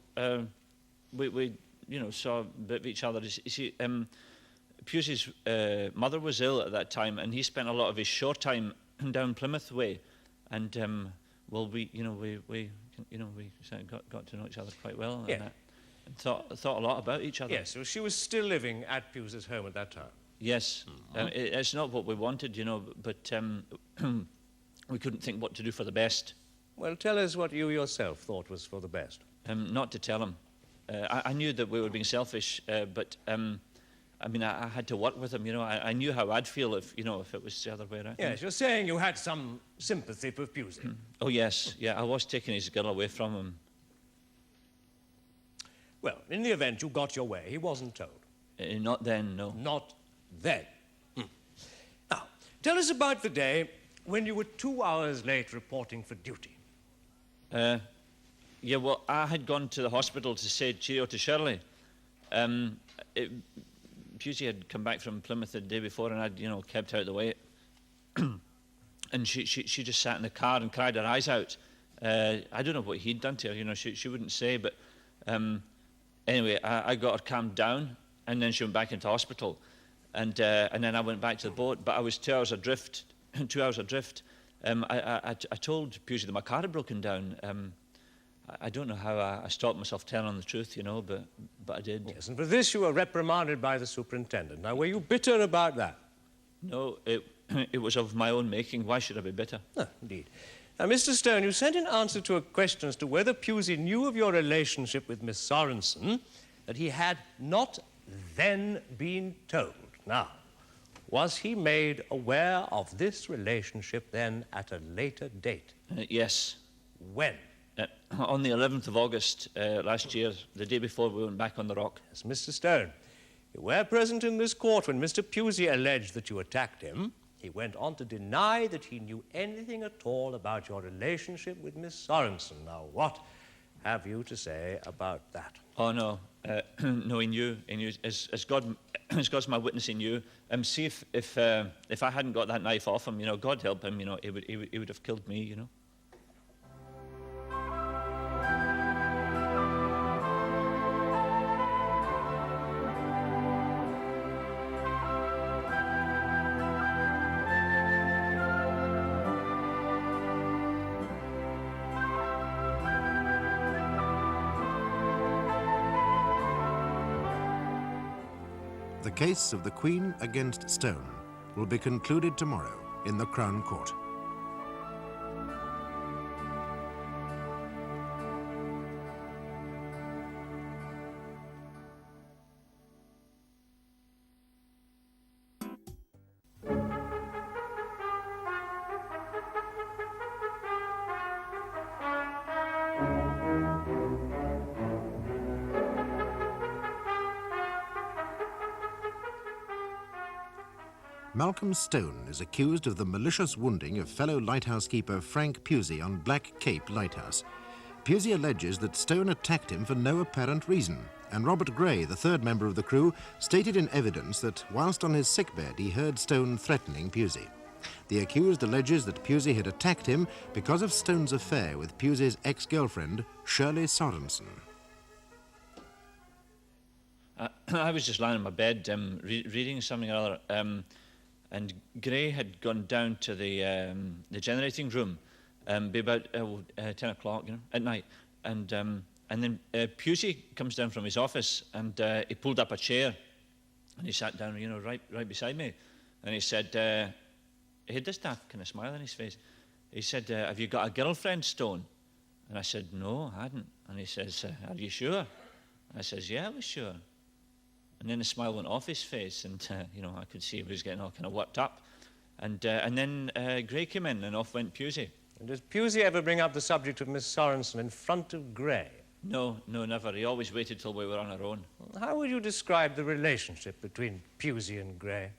saw a bit of each other. You see, Pusey's mother was ill at that time, and he spent a lot of his shore time down Plymouth way, and we sort of got to know each other quite well, and thought a lot about each other. Yes, so she was still living at Pusey's home at that time. Yes, it's not what we wanted, but we couldn't think what to do for the best. Well, tell us what you yourself thought was for the best. Not to tell him. I knew that we were being selfish, but I had to work with him. I knew how I'd feel if it was the other way around. Yes, you're saying you had some sympathy for Pusey. Oh yes, yeah, I was taking his girl away from him. Well, in the event you got your way, he wasn't told. Not then, no. Not then. Now, tell us about the day when you were 2 hours late reporting for duty. Yeah, well, I had gone to the hospital to say cheerio to Shirley. Pusey had come back from Plymouth the day before, and I'd, kept out of the way. And she just sat in the car and cried her eyes out. I don't know what he'd done to her, she wouldn't say, but anyway, I got her calmed down, and then she went back into hospital. And then I went back to the boat, but I was 2 hours adrift. 2 hours adrift. I told Pusey that my car had broken down. I don't know how I stopped myself telling him the truth, but I did. Yes, and for this you were reprimanded by the superintendent. Now, were you bitter about that? No, it was of my own making. Why should I be bitter? Oh, indeed. Now, Mr. Stone, you sent in answer to a question as to whether Pusey knew of your relationship with Miss Sorenson that he had not then been told. Now, was he made aware of this relationship then at a later date? Yes. When? On the 11th of August last year, the day before we went back on the rock. Yes, Mr. Stone, you were present in this court when Mr. Pusey alleged that you attacked him. He went on to deny that he knew anything at all about your relationship with Miss Sorenson. Now, what have you to say about that? Oh, no. No, he knew. As God's my witness, he knew. See, if I hadn't got that knife off him, God help him, he would have killed me, The case of the Queen against Stone will be concluded tomorrow in the Crown Court. Malcolm Stone is accused of the malicious wounding of fellow lighthouse keeper Frank Pusey on Black Cape Lighthouse. Pusey alleges that Stone attacked him for no apparent reason, and Robert Gray, the third member of the crew, stated in evidence that whilst on his sickbed he heard Stone threatening Pusey. The accused alleges that Pusey had attacked him because of Stone's affair with Pusey's ex-girlfriend, Shirley Sorenson. I was just lying in my bed reading something or other, and Gray had gone down to the generating room, be about 10 o'clock, at night, and then Pusey comes down from his office, and he pulled up a chair, and he sat down, right beside me, and he said, he had this daft kind of smile on his face. He said, "Have you got a girlfriend, Stone?" And I said, "No, I hadn't." And he says, "Are you sure?" I says, "Yeah, I was sure." And then the smile went off his face, and I could see he was getting all kind of worked up. And then Gray came in, and off went Pusey. And did Pusey ever bring up the subject of Miss Sorenson in front of Gray? No, never. He always waited till we were on our own. How would you describe the relationship between Pusey and Gray?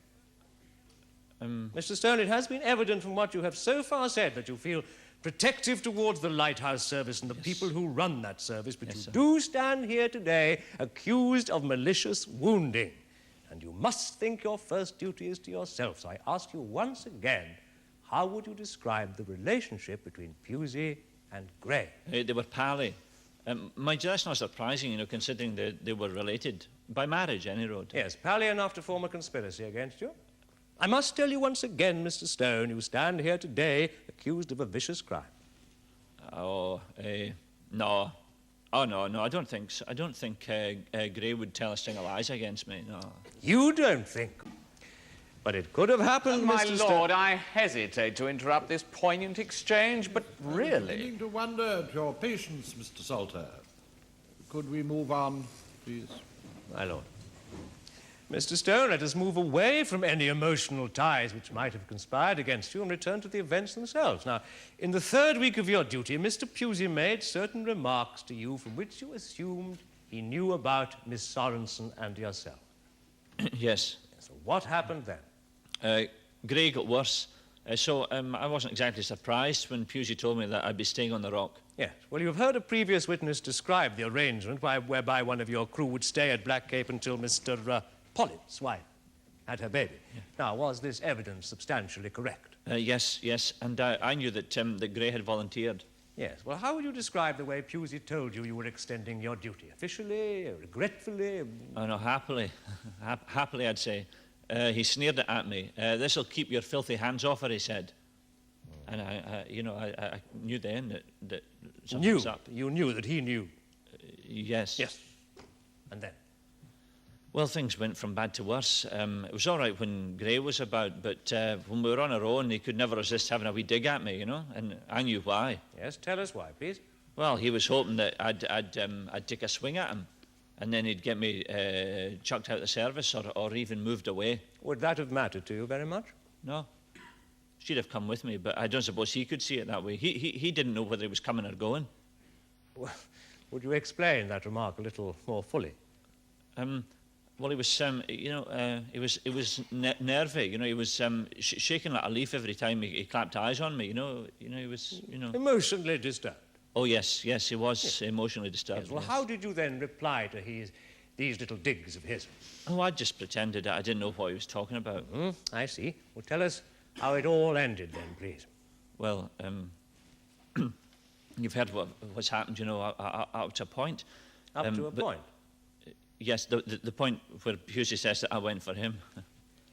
Mr. Stone, it has been evident from what you have so far said that you feel protective towards the lighthouse service and the people who run that service, but you do stand here today accused of malicious wounding. And you must think your first duty is to yourself. So I ask you once again, how would you describe the relationship between Pusey and Gray? They were pally. Mind you, that's not surprising, you know, considering they were related. By marriage, any road. Yes, pally enough to form a conspiracy against you. I must tell you once again, Mr. Stone, you stand here today accused of a vicious crime. Oh, no. Oh, no, I don't think so. I don't think Gray would tell a string of lies against me, no. You don't think? But it could have happened, My Mr. lord, I hesitate to interrupt this poignant exchange, but I'm really... beginning to wonder at your patience, Mr. Salter. Could we move on, please? My lord. Mr. Stone, let us move away from any emotional ties which might have conspired against you and return to the events themselves. Now, in the third week of your duty, Mr. Pusey made certain remarks to you from which you assumed he knew about Miss Sorenson and yourself. Yes. So what happened then? Gray got worse. I wasn't exactly surprised when Pusey told me that I'd be staying on the rock. Yes. Well, you've heard a previous witness describe the arrangement whereby one of your crew would stay at Black Cape until Mr. Pollitt's wife had her baby. Yeah. Now, was this evidence substantially correct? Yes, and I knew that Gray had volunteered. Yes. Well, how would you describe the way Pusey told you were extending your duty? Officially, regretfully? Oh, no, happily. Happily, I'd say. He sneered at me. This'll keep your filthy hands off her, he said. And I knew then that something was up. You knew that he knew? Yes. Yes. And then? Well, things went from bad to worse. It was all right when Gray was about, but when we were on our own, he could never resist having a wee dig at me, you know, and I knew why. Yes, tell us why, please. Well, he was hoping that I'd take a swing at him, and then he'd get me chucked out of the service or even moved away. Would that have mattered to you very much? No. She'd have come with me, but I don't suppose he could see it that way. He didn't know whether he was coming or going. Well, would you explain that remark a little more fully? Well, he was, he was nervy. You know, he was shaking like a leaf every time he clapped eyes on me. You know, he was, emotionally disturbed. Oh yes, he was emotionally disturbed. Yes. Well, how did you then reply to these little digs of his? Oh, I just pretended I didn't know what he was talking about. I see. Well, tell us how it all ended then, please. Well, you've heard what's happened, you know, up to a point. Up to a point? Yes, the point where Pusey says that I went for him.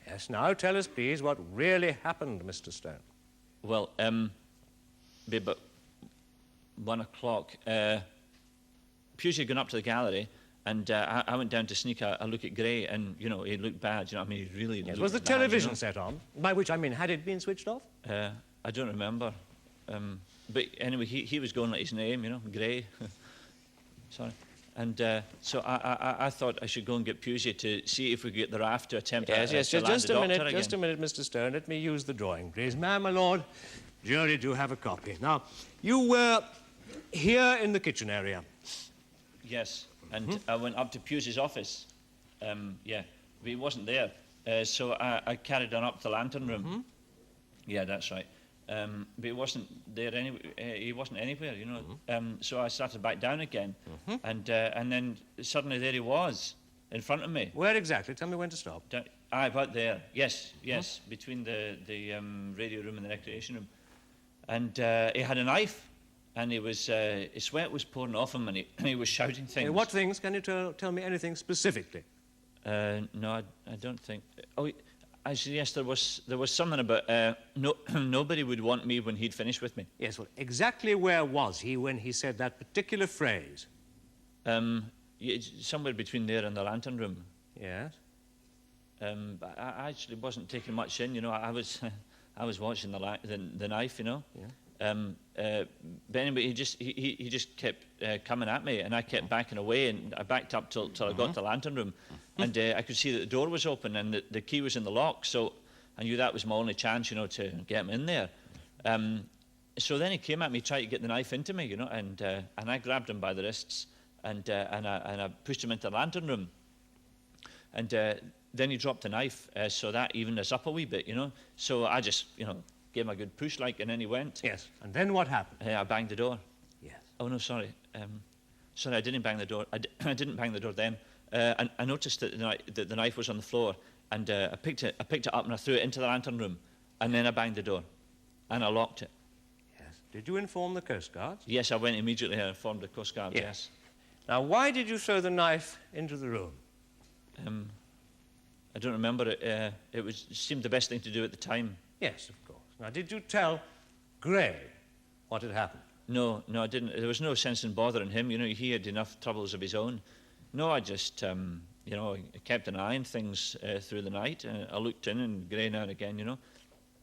Yes, now tell us, please, what really happened, Mr. Stone. Well, be about 1 o'clock, Pusey had gone up to the gallery, and I went down to sneak a look at Gray, and, you know, he looked bad, you know, I mean, he really looked was the bad, television set on? By which I mean, had it been switched off? I don't remember. But anyway, he was going like his name, you know, Gray. Sorry. And so I thought I should go and get Pusey to see if we could get the raft to attempt to land the doctor again. Just a minute, Mr. Stone. Let me use the drawing, please. Ma'am, my lord, jury do have a copy. Now, you were here in the kitchen area. Yes, and I went up to Pusey's office. But he wasn't there. So I carried on up to the lantern room. Yeah, that's right. But he wasn't there he wasn't anywhere, you know. So I started back down again, and then suddenly there he was, in front of me. Where exactly? Tell me when to stop. About there. Yes, between the radio room and the recreation room. And he had a knife, and he was his sweat was pouring off him, and he was shouting things. What things? Can you tell me anything specifically? No, I don't think. Oh. Yes, there was something about nobody would want me when he'd finished with me. Yes, well, exactly where was he when he said that particular phrase? Somewhere between there and the lantern room. Yes. I actually wasn't taking much in, you know. I was watching the knife, you know. Yeah. But anyway, he just kept coming at me, and I kept backing away, and I backed up till I got to the lantern room. And I could see that the door was open and the key was in the lock, so I knew that was my only chance, you know, to get him in there. So then he came at me, tried to get the knife into me, you know, and I grabbed him by the wrists and I pushed him into the lantern room. And then he dropped the knife, so that evened us up a wee bit, you know. So I just, you know, gave him a good push, like, and then he went. Yes. And then what happened? I banged the door. Yes. Oh no, sorry. Sorry, I didn't bang the door. I didn't bang the door then. I noticed that the knife was on the floor, and I picked it up and I threw it into the lantern room, and then I banged the door, and I locked it. Yes. Did you inform the Coast Guards? Yes, I went immediately and informed the Coast Guard, yes. Now, why did you throw the knife into the room? I don't remember it. It seemed the best thing to do at the time. Yes, of course. Now, did you tell Gray what had happened? No, I didn't. There was no sense in bothering him. You know, he had enough troubles of his own. No, I just, you know, I kept an eye on things through the night. I looked in and Gray now and again, you know.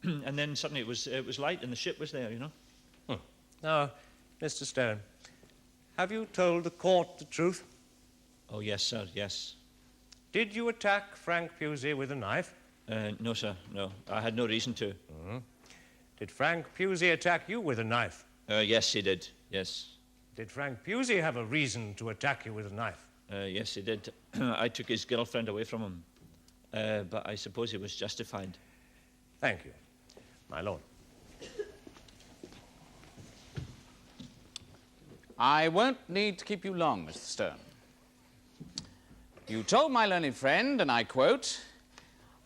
And then suddenly it was light and the ship was there, you know. Now, Mr. Stone, have you told the court the truth? Oh, yes, sir, yes. Did you attack Frank Pusey with a knife? No, sir, no. I had no reason to. Did Frank Pusey attack you with a knife? Yes, he did, yes. Did Frank Pusey have a reason to attack you with a knife? Yes, he did. I took his girlfriend away from him, but I suppose he was justified. Thank you, my lord. I won't need to keep you long, Mr. Stone. You told my learned friend, and I quote,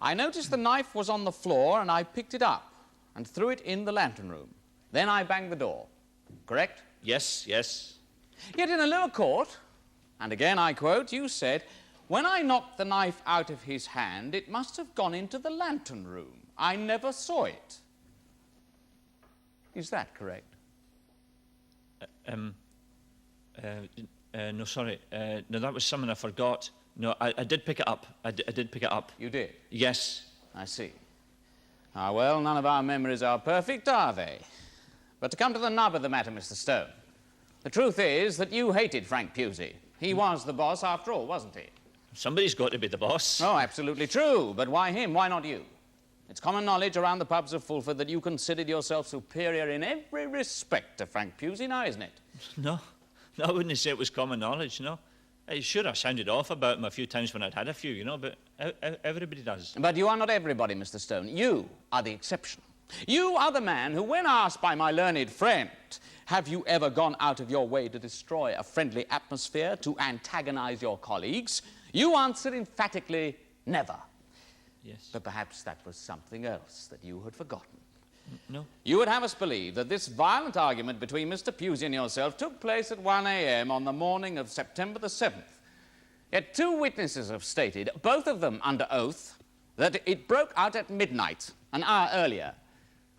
"I noticed the knife was on the floor and I picked it up and threw it in the lantern room. Then I banged the door." Correct? Yes, yes. Yet in a lower court, and again I quote, you said, "When I knocked the knife out of his hand, it must have gone into the lantern room. I never saw it." Is that correct? No, sorry. No, that was something I forgot. No, I did pick it up. I did pick it up. You did? Yes. I see. Ah, well, none of our memories are perfect, are they? But to come to the nub of the matter, Mr. Stone, the truth is that you hated Frank Pusey. He was the boss after all, wasn't he? Somebody's got to be the boss. Oh, absolutely true. But why him? Why not you? It's common knowledge around the pubs of Fulford that you considered yourself superior in every respect to Frank Pusey, now isn't it? No, I wouldn't say it was common knowledge, no. Sure, I sounded off about him a few times when I'd had a few, you know, but everybody does. But you are not everybody, Mr. Stone. You are the exception. You are the man who, when asked by my learned friend, "Have you ever gone out of your way to destroy a friendly atmosphere, to antagonize your colleagues?" you answered emphatically, "Never." Yes. But perhaps that was something else that you had forgotten. No. You would have us believe that this violent argument between Mr. Pusey and yourself took place at 1 a.m. on the morning of September the 7th. Yet two witnesses have stated, both of them under oath, that it broke out at midnight, an hour earlier.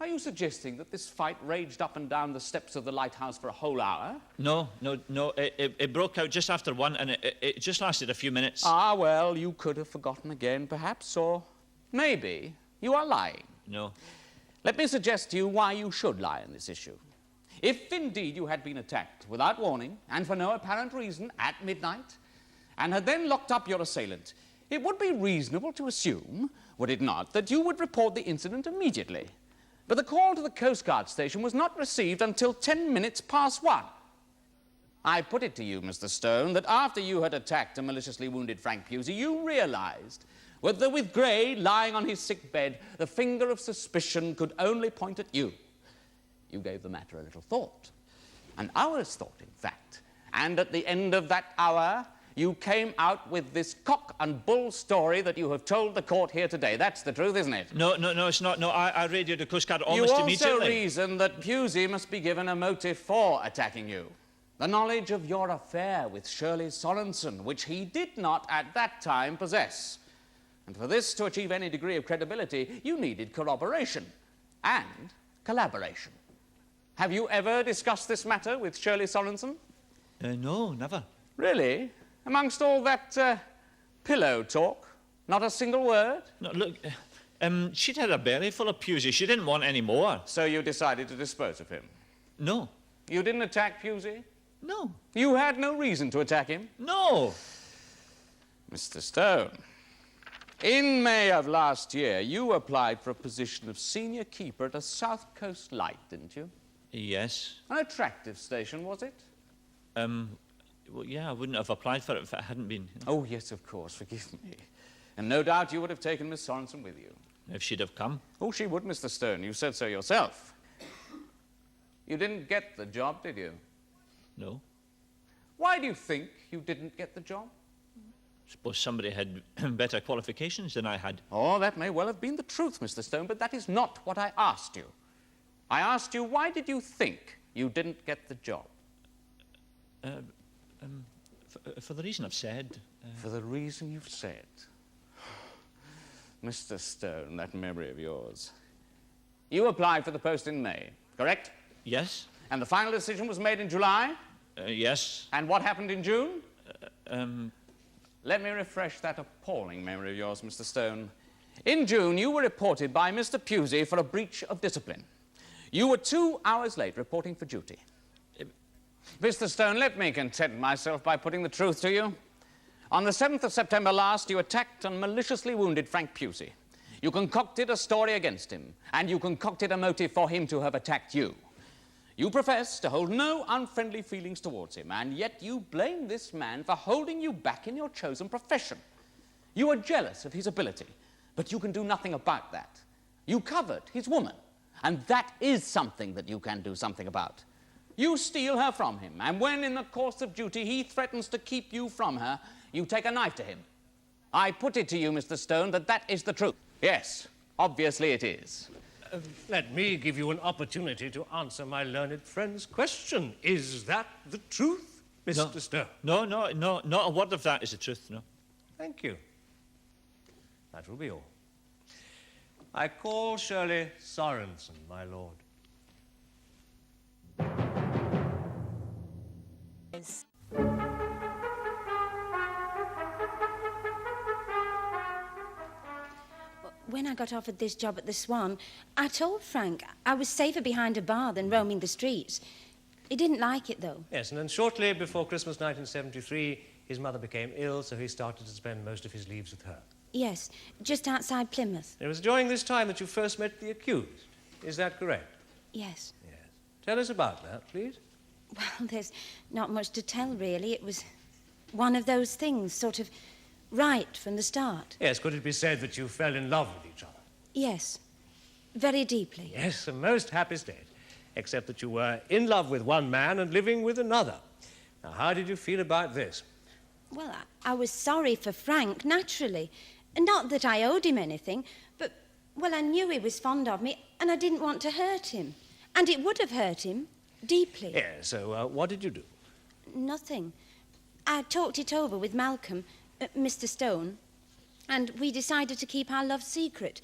Are you suggesting that this fight raged up and down the steps of the lighthouse for a whole hour? No. It broke out just after 1, and it just lasted a few minutes. Ah, well, you could have forgotten again, perhaps, or maybe you are lying. No. Let me suggest to you why you should lie on this issue. If indeed you had been attacked without warning and for no apparent reason at midnight, and had then locked up your assailant, it would be reasonable to assume, would it not, that you would report the incident immediately. But the call to the Coast Guard station was not received until 10 minutes past 1. I put it to you, Mr. Stone, that after you had attacked and maliciously wounded Frank Pusey, you realized that with Gray lying on his sick bed, the finger of suspicion could only point at you. You gave the matter a little thought, an hour's thought, in fact, and at the end of that hour, you came out with this cock and bull story that you have told the court here today. That's the truth, isn't it? No, it's not. No, I radioed the Coast Guard almost immediately. You also reason that Pusey must be given a motive for attacking you. The knowledge of your affair with Shirley Sorenson, which he did not at that time possess. And for this to achieve any degree of credibility, you needed corroboration and collaboration. Have you ever discussed this matter with Shirley Sorenson? No, never. Really? Amongst all that pillow talk? Not a single word? No, look, she'd had a belly full of Pusey. She didn't want any more. So you decided to dispose of him? No. You didn't attack Pusey? No. You had no reason to attack him? No. Mr. Stone, in May of last year, you applied for a position of senior keeper at a South Coast Light, didn't you? Yes. An attractive station, was it? Well, yeah, I wouldn't have applied for it if it hadn't been. You know. Oh, yes, of course, forgive me. And no doubt you would have taken Miss Sorenson with you. If she'd have come. Oh, she would, Mr. Stone. You said so yourself. You didn't get the job, did you? No. Why do you think you didn't get the job? Suppose somebody had better qualifications than I had. Oh, that may well have been the truth, Mr. Stone, but that is not what I asked you. I asked you, why did you think you didn't get the job? For the reason I've said. For the reason you've said. Mr. Stone, that memory of yours. You applied for the post in May, correct? Yes. And the final decision was made in July? Yes. And what happened in June? Let me refresh that appalling memory of yours, Mr. Stone. In June, you were reported by Mr. Pusey for a breach of discipline. You were 2 hours late reporting for duty. Mr. Stone, let me content myself by putting the truth to you. On the 7th of September last, you attacked and maliciously wounded Frank Pusey. You concocted a story against him, and you concocted a motive for him to have attacked you. You profess to hold no unfriendly feelings towards him, and yet you blame this man for holding you back in your chosen profession. You are jealous of his ability, but you can do nothing about that. You covered his woman, and that is something that you can do something about. You steal her from him, and when in the course of duty he threatens to keep you from her, you take a knife to him. I put it to you, Mr. Stone, that that is the truth. Yes, obviously it is. Let me give you an opportunity to answer my learned friend's question. Is that the truth, Mr. Stone? No, not a word of that is the truth, no. Thank you. That will be all. I call Shirley Sorenson, my lord. Yes. When I got offered this job at the Swan, I told Frank I was safer behind a bar than roaming the streets. He didn't like it, though. Yes, and then shortly before Christmas 1973, his mother became ill, so he started to spend most of his leaves with her. Yes, just outside Plymouth. It was during this time that you first met the accused. Is that correct? Yes. Yes. Tell us about that, please. Well, there's not much to tell, really. It was one of those things, sort of right from the start. Yes, could it be said that you fell in love with each other? Yes, very deeply. Yes, a most happy state, except that you were in love with one man and living with another. Now, how did you feel about this? Well, I was sorry for Frank, naturally. Not that I owed him anything, but, well, I knew he was fond of me, and I didn't want to hurt him. And it would have hurt him, deeply. Yes, so what did you do? Nothing. I talked it over with Malcolm, Mr. Stone, and we decided to keep our love secret.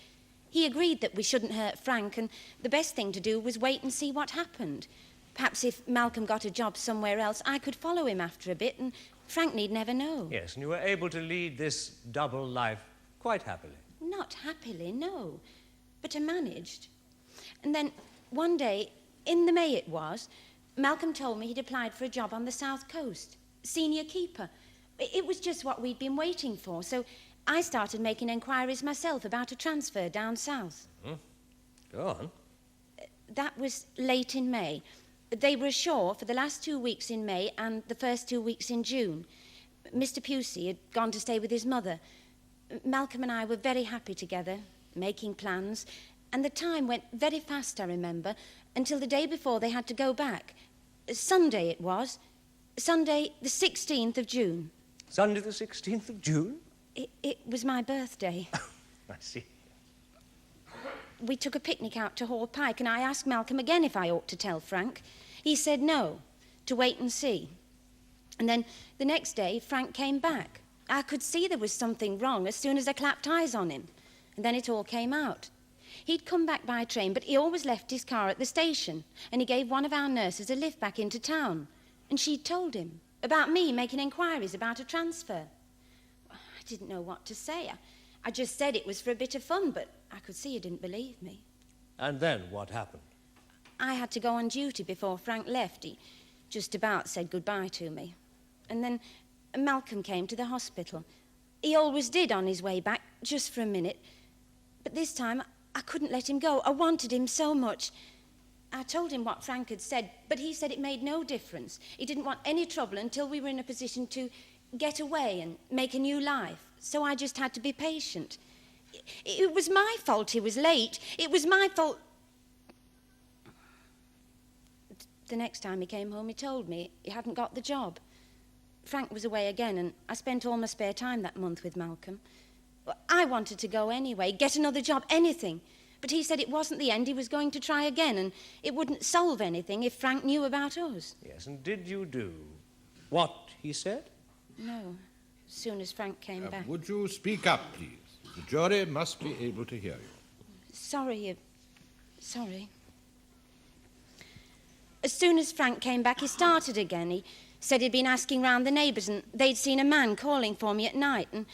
He agreed that we shouldn't hurt Frank, and the best thing to do was wait and see what happened. Perhaps if Malcolm got a job somewhere else, I could follow him after a bit, and Frank need never know. Yes, and you were able to lead this double life quite happily. Not happily, no, but I managed. And then one day, in the May it was, Malcolm told me he'd applied for a job on the south coast, senior keeper. It was just what we'd been waiting for, so I started making enquiries myself about a transfer down south. Go on. That was late in May. They were ashore for the last 2 weeks in May and the first 2 weeks in June. Mr. Pusey had gone to stay with his mother. Malcolm and I were very happy together, making plans, and the time went very fast, I remember, until the day before they had to go back. Sunday it was. Sunday, the 16th of June. Sunday the 16th of June? It was my birthday. I see. We took a picnic out to Hall Pike, and I asked Malcolm again if I ought to tell Frank. He said no, to wait and see. And then the next day, Frank came back. I could see there was something wrong as soon as I clapped eyes on him. And then it all came out. He'd come back by train, but he always left his car at the station, and he gave one of our nurses a lift back into town. And she'd told him about me making enquiries about a transfer. I didn't know what to say. I just said it was for a bit of fun, but I could see he didn't believe me. And then what happened? I had to go on duty before Frank left. He just about said goodbye to me. And then Malcolm came to the hospital. He always did on his way back, just for a minute. But this time, I couldn't let him go. I wanted him so much. I told him what Frank had said, but he said it made no difference. He didn't want any trouble until we were in a position to get away and make a new life. So I just had to be patient. It was my fault he was late. It was my fault. The next time he came home, he told me he hadn't got the job. Frank was away again, and I spent all my spare time that month with Malcolm. Well, I wanted to go anyway, get another job, anything. But he said it wasn't the end, he was going to try again, and it wouldn't solve anything if Frank knew about us. Yes, and did you do what he said? No, as soon as Frank came back. Would you speak up, please? The jury must be able to hear you. Sorry. As soon as Frank came back, he started again. He said he'd been asking round the neighbours and they'd seen a man calling for me at night. And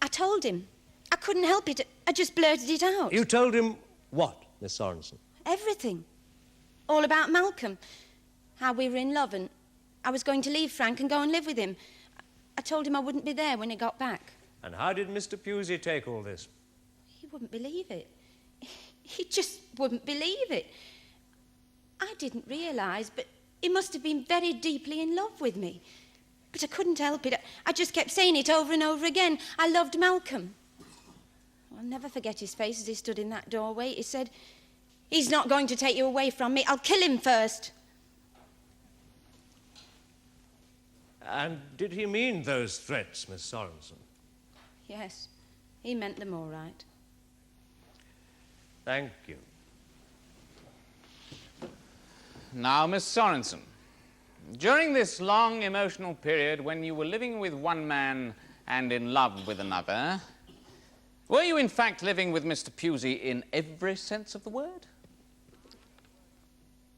I told him. I couldn't help it. I just blurted it out. You told him what, Miss Sorenson? Everything. All about Malcolm. How we were in love and I was going to leave Frank and go and live with him. I told him I wouldn't be there when he got back. And how did Mr. Pusey take all this? He wouldn't believe it. He just wouldn't believe it. I didn't realise, but he must have been very deeply in love with me. But I couldn't help it. I just kept saying it over and over again. I loved Malcolm. I'll never forget his face as he stood in that doorway. He said, "He's not going to take you away from me. I'll kill him first." And did he mean those threats, Miss Sorenson? Yes, he meant them all right. Thank you. Now, Miss Sorenson, during this long emotional period when you were living with one man and in love with another, were you in fact living with Mr. Pusey in every sense of the word?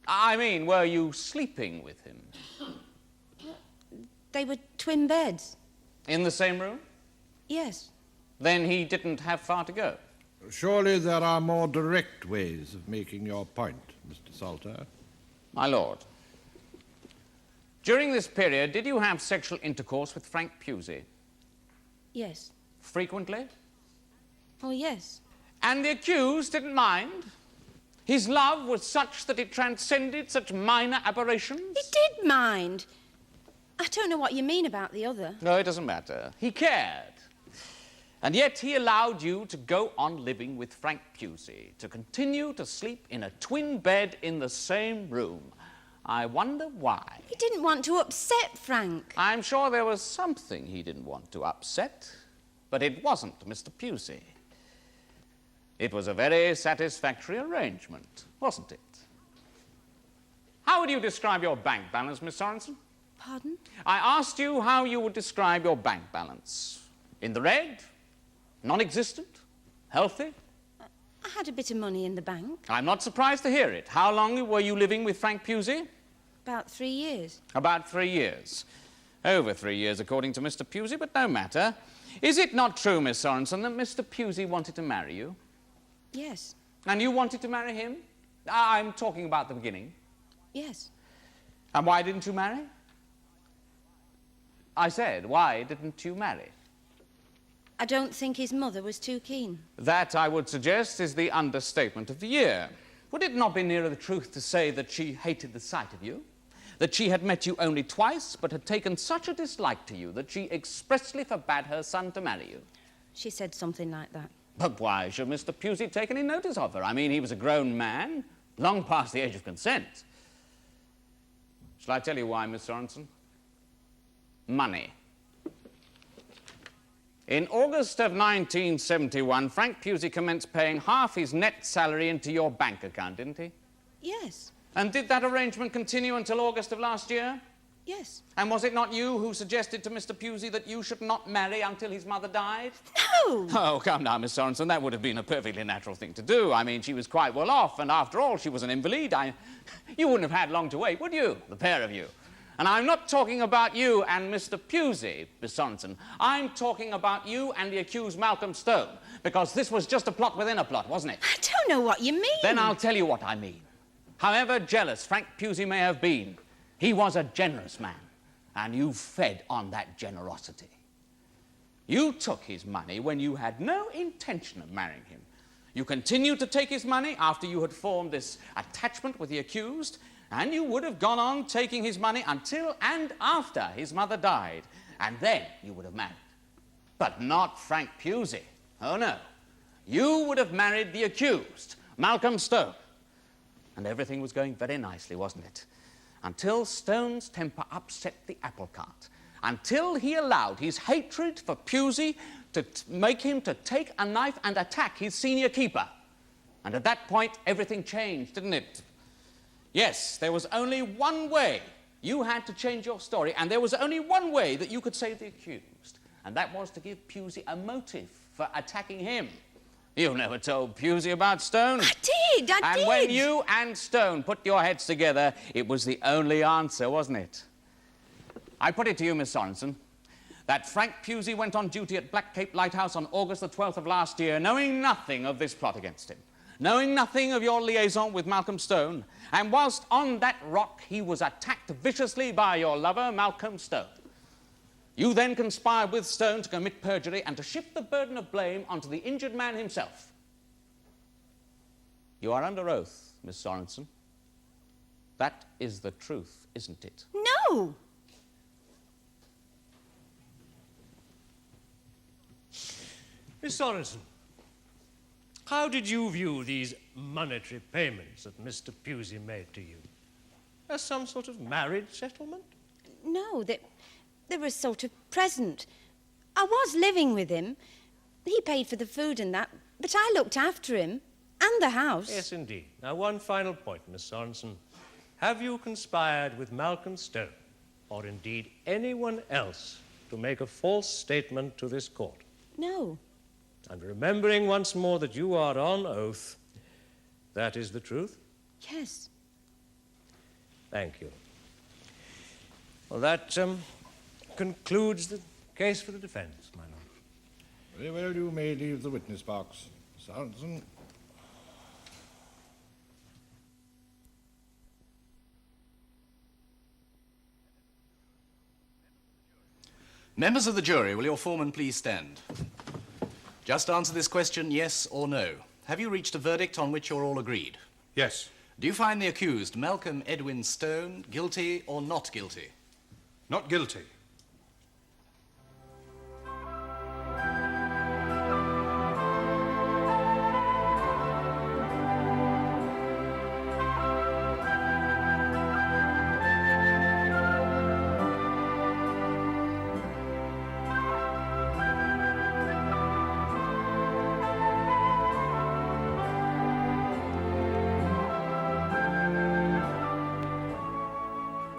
I mean, were you sleeping with him? They were twin beds. In the same room? Yes. Then he didn't have far to go. Surely there are more direct ways of making your point, Mr. Salter. My lord, during this period, did you have sexual intercourse with Frank Pusey? Yes. Frequently? Oh, yes. And the accused didn't mind? His love was such that it transcended such minor aberrations? He did mind. I don't know what you mean about the other. No, it doesn't matter. He cared. And yet he allowed you to go on living with Frank Pusey, to continue to sleep in a twin bed in the same room. I wonder why. He didn't want to upset Frank. I'm sure there was something he didn't want to upset, but it wasn't Mr. Pusey. It was a very satisfactory arrangement, wasn't it? How would you describe your bank balance, Miss Sorenson? Pardon? I asked you how you would describe your bank balance. In the red? Non-existent? Healthy? I had a bit of money in the bank. I'm not surprised to hear it. How long were you living with Frank Pusey? About 3 years. About 3 years. Over 3 years, according to Mr. Pusey, but no matter. Is it not true, Miss Sorenson, that Mr. Pusey wanted to marry you? Yes. And you wanted to marry him? I'm talking about the beginning. Yes. And why didn't you marry? I said, why didn't you marry? I don't think his mother was too keen. That, I would suggest, is the understatement of the year. Would it not be nearer the truth to say that she hated the sight of you? That she had met you only twice, but had taken such a dislike to you that she expressly forbade her son to marry you? She said something like that. But why should Mr. Pusey take any notice of her? I mean, he was a grown man, long past the age of consent. Shall I tell you why, Miss Sorenson? Money. In August of 1971, Frank Pusey commenced paying half his net salary into your bank account, didn't he? Yes. And did that arrangement continue until August of last year? Yes. And was it not you who suggested to Mr. Pusey that you should not marry until his mother died? No! Oh, come now, Miss Sorenson, that would have been a perfectly natural thing to do. I mean, she was quite well off, and after all, she was an invalid. You wouldn't have had long to wait, would you, the pair of you? And I'm not talking about you and Mr. Pusey, Miss Sorenson. I'm talking about you and the accused Malcolm Stone, because this was just a plot within a plot, wasn't it? I don't know what you mean. Then I'll tell you what I mean. However jealous Frank Pusey may have been, he was a generous man, and you fed on that generosity. You took his money when you had no intention of marrying him. You continued to take his money after you had formed this attachment with the accused, and you would have gone on taking his money until and after his mother died, and then you would have married. But not Frank Pusey. Oh, no. You would have married the accused, Malcolm Stone. And everything was going very nicely, wasn't it? Until Stone's temper upset the apple cart, until he allowed his hatred for Pusey to make him to take a knife and attack his senior keeper. And at that point, everything changed, didn't it? Yes, there was only one way. You had to change your story, and there was only one way that you could save the accused, and that was to give Pusey a motive for attacking him. You never told Pusey about Stone. I did. And when you and Stone put your heads together, it was the only answer, wasn't it? I put it to you, Miss Sorenson, that Frank Pusey went on duty at Black Cape Lighthouse on August the 12th of last year, knowing nothing of this plot against him, knowing nothing of your liaison with Malcolm Stone, and whilst on that rock, he was attacked viciously by your lover, Malcolm Stone. You then conspired with Stone to commit perjury and to shift the burden of blame onto the injured man himself. You are under oath, Miss Sorenson. That is the truth, isn't it? No. Miss Sorenson, how did you view these monetary payments that Mr. Pusey made to you? As some sort of marriage settlement? No, they were a sort of present. I was living with him. He paid for the food and that, but I looked after him and the house. Yes, indeed. Now, one final point, Miss Sorenson. Have you conspired with Malcolm Stone, or indeed anyone else, to make a false statement to this court? No. And remembering once more that you are on oath, that is the truth? Yes. Thank you. Well, that concludes the case for the defense, my lord. Very well, you may leave the witness box. Sorenson. Members of the jury, will your foreman please stand? Just answer this question, yes or no. Have you reached a verdict on which you're all agreed? Yes. Do you find the accused, Malcolm Edwin Stone, guilty or not guilty? Not guilty.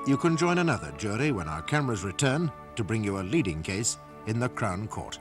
You can join another jury when our cameras return to bring you a leading case in the Crown Court.